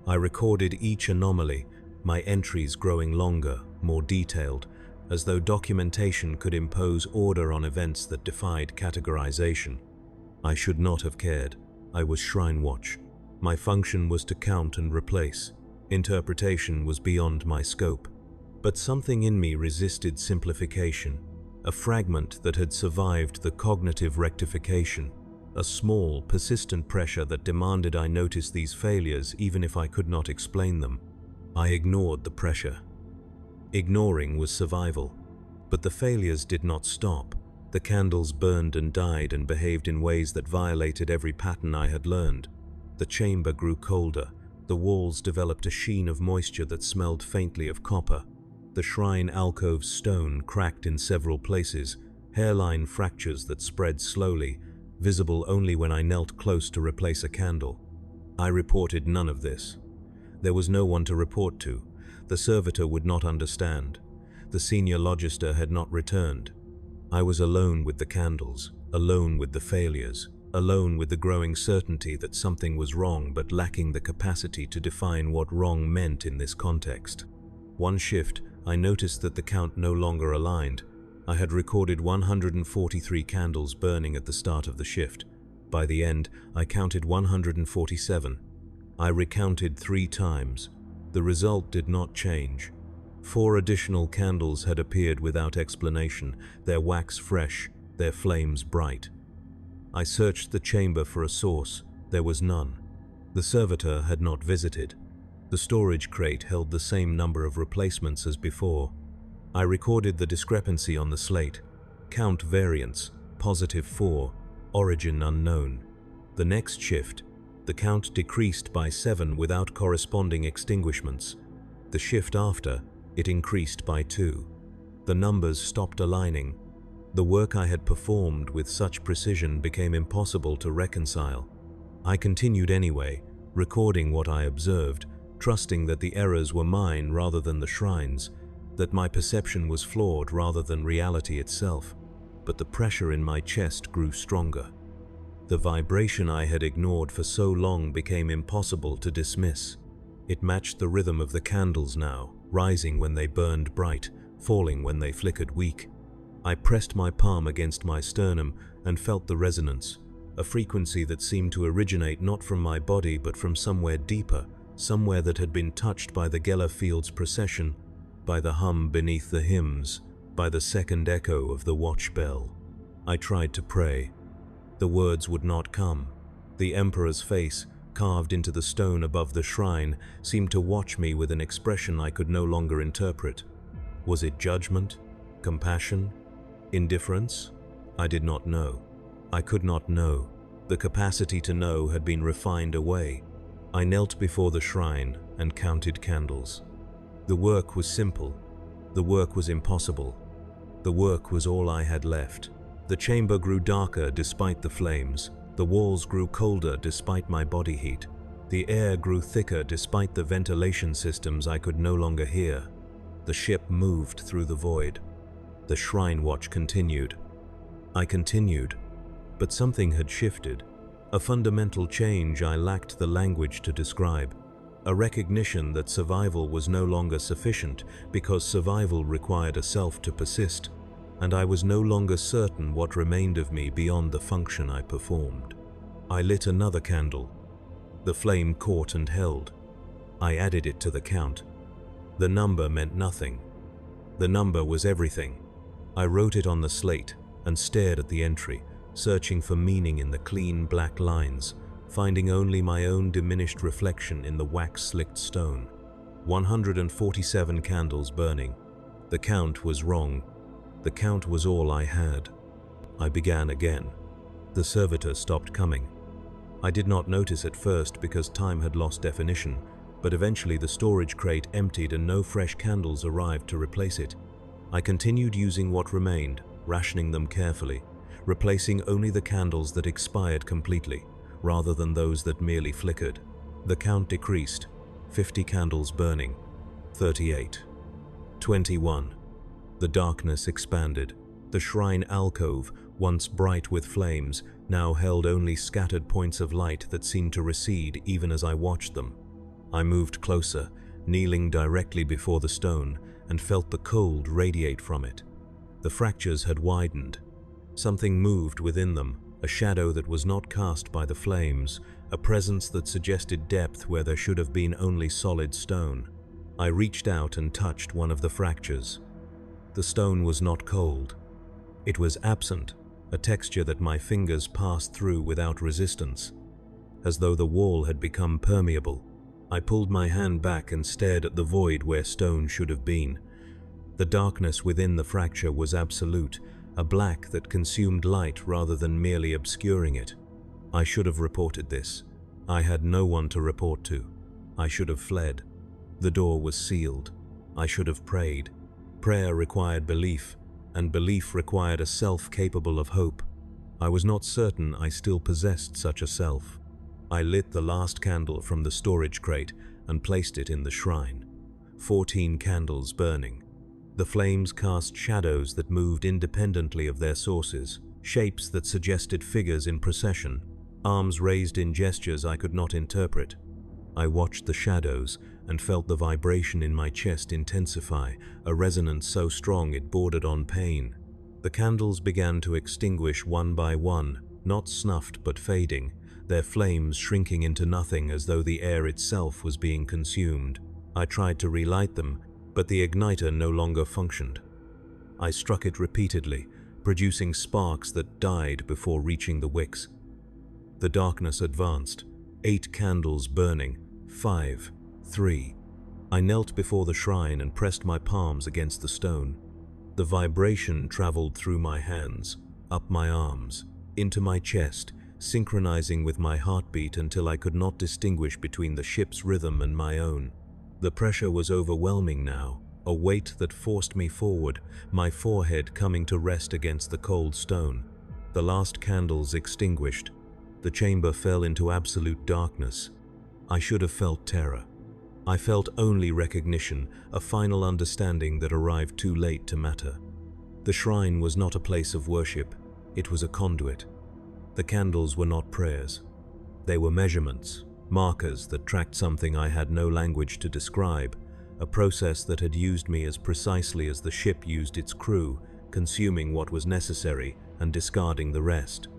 I recorded each anomaly, my entries growing longer, more detailed, as though documentation could impose order on events that defied categorization. I should not have cared. I was Shrine Watch. My function was to count and replace. Interpretation was beyond my scope. But something in me resisted simplification, a fragment that had survived the cognitive rectification, a small, persistent pressure that demanded I notice these failures even if I could not explain them. I ignored the pressure. Ignoring was survival. But the failures did not stop. The candles burned and died and behaved in ways that violated every pattern I had learned. The chamber grew colder. The walls developed a sheen of moisture that smelled faintly of copper. The shrine alcove's stone cracked in several places, hairline fractures that spread slowly, visible only when I knelt close to replace a candle. I reported none of this. There was no one to report to. The servitor would not understand. The senior logister had not returned. I was alone with the candles, alone with the failures, alone with the growing certainty that something was wrong but lacking the capacity to define what wrong meant in this context. One shift, I noticed that the count no longer aligned. I had recorded 143 candles burning at the start of the shift. By the end, I counted 147. I recounted 3 times. The result did not change. 4 additional candles had appeared without explanation, their wax fresh, their flames bright. I searched the chamber for a source. There was none. The servitor had not visited. The storage crate held the same number of replacements as before. I recorded the discrepancy on the slate. Count variance, +4, origin unknown. The next shift, the count decreased by 7 without corresponding extinguishments. The shift after, it increased by 2. The numbers stopped aligning. The work I had performed with such precision became impossible to reconcile. I continued anyway, recording what I observed, trusting that the errors were mine rather than the shrine's, that my perception was flawed rather than reality itself. But the pressure in my chest grew stronger. The vibration I had ignored for so long became impossible to dismiss. It matched the rhythm of the candles now, rising when they burned bright, falling when they flickered weak. I pressed my palm against my sternum and felt the resonance, a frequency that seemed to originate not from my body but from somewhere deeper, somewhere that had been touched by the Geller Field's procession, by the hum beneath the hymns, by the second echo of the watch bell. I tried to pray. The words would not come. The Emperor's face, carved into the stone above the shrine, seemed to watch me with an expression I could no longer interpret. Was it judgment? Compassion? Indifference? I did not know. I could not know. The capacity to know had been refined away. I knelt before the shrine and counted candles. The work was simple. The work was impossible. The work was all I had left. The chamber grew darker despite the flames. The walls grew colder despite my body heat. The air grew thicker despite the ventilation systems I could no longer hear. The ship moved through the void. The shrine watch continued. I continued, but something had shifted. A fundamental change I lacked the language to describe. A recognition that survival was no longer sufficient because survival required a self to persist, and I was no longer certain what remained of me beyond the function I performed. I lit another candle. The flame caught and held. I added it to the count. The number meant nothing. The number was everything. I wrote it on the slate and stared at the entry, searching for meaning in the clean black lines, finding only my own diminished reflection in the wax-slicked stone. 147 candles burning. The count was wrong. The count was all I had. I began again. The servitor stopped coming. I did not notice at first because time had lost definition, but eventually the storage crate emptied and no fresh candles arrived to replace it. I continued using what remained, rationing them carefully, replacing only the candles that expired completely, rather than those that merely flickered. The count decreased, 50 candles burning, 38, 21. The darkness expanded. The shrine alcove, once bright with flames, now held only scattered points of light that seemed to recede even as I watched them. I moved closer, kneeling directly before the stone, and felt the cold radiate from it. The fractures had widened. Something moved within them, a shadow that was not cast by the flames, a presence that suggested depth where there should have been only solid stone. I reached out and touched one of the fractures. The stone was not cold. It was absent, a texture that my fingers passed through without resistance, as though the wall had become permeable. I pulled my hand back and stared at the void where stone should have been. The darkness within the fracture was absolute, a black that consumed light rather than merely obscuring it. I should have reported this. I had no one to report to. I should have fled. The door was sealed. I should have prayed. Prayer required belief, and belief required a self capable of hope. I was not certain I still possessed such a self. I lit the last candle from the storage crate and placed it in the shrine. 14 candles burning. The flames cast shadows that moved independently of their sources, shapes that suggested figures in procession, arms raised in gestures I could not interpret. I watched the shadows and felt the vibration in my chest intensify, a resonance so strong it bordered on pain. The candles began to extinguish one by one, not snuffed but fading, their flames shrinking into nothing as though the air itself was being consumed. I tried to relight them, but the igniter no longer functioned. I struck it repeatedly, producing sparks that died before reaching the wicks. The darkness advanced, 8 candles burning, 5, 3. I knelt before the shrine and pressed my palms against the stone. The vibration traveled through my hands, up my arms, into my chest, synchronizing with my heartbeat until I could not distinguish between the ship's rhythm and my own. The pressure was overwhelming now, a weight that forced me forward, my forehead coming to rest against the cold stone. The last candles extinguished. The chamber fell into absolute darkness. I should have felt terror. I felt only recognition, a final understanding that arrived too late to matter. The shrine was not a place of worship, it was a conduit. The candles were not prayers. They were measurements, markers that tracked something I had no language to describe, a process that had used me as precisely as the ship used its crew, consuming what was necessary and discarding the rest.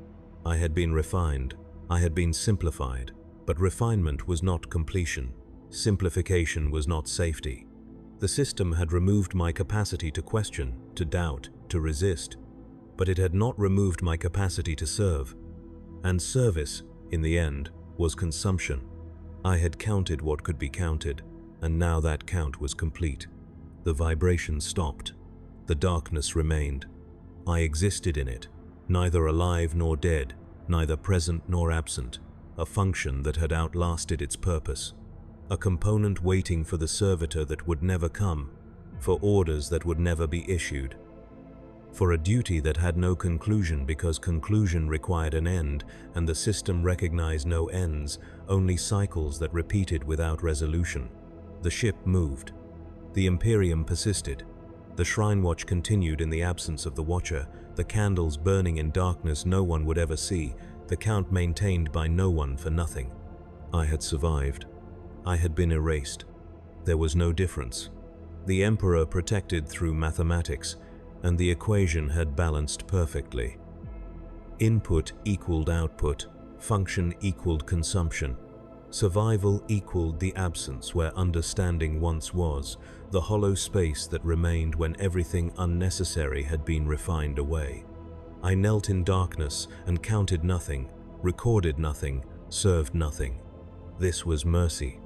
I had been refined, I had been simplified, but refinement was not completion. Simplification was not safety. The system had removed my capacity to question, to doubt, to resist, but it had not removed my capacity to serve. And service, in the end, was consumption. I had counted what could be counted, and now that count was complete. The vibration stopped. The darkness remained. I existed in it, neither alive nor dead, neither present nor absent, a function that had outlasted its purpose, a component waiting for the servitor that would never come, for orders that would never be issued, for a duty that had no conclusion because conclusion required an end and the system recognized no ends, only cycles that repeated without resolution. The ship moved. The Imperium persisted. The shrine watch continued in the absence of the watcher, the candles burning in darkness no one would ever see, the count maintained by no one for nothing. I had survived. I had been erased. There was no difference. The Emperor protected through mathematics, and the equation had balanced perfectly. Input equaled output, function equaled consumption. Survival equaled the absence where understanding once was, the hollow space that remained when everything unnecessary had been refined away. I knelt in darkness and counted nothing, recorded nothing, served nothing. This was mercy.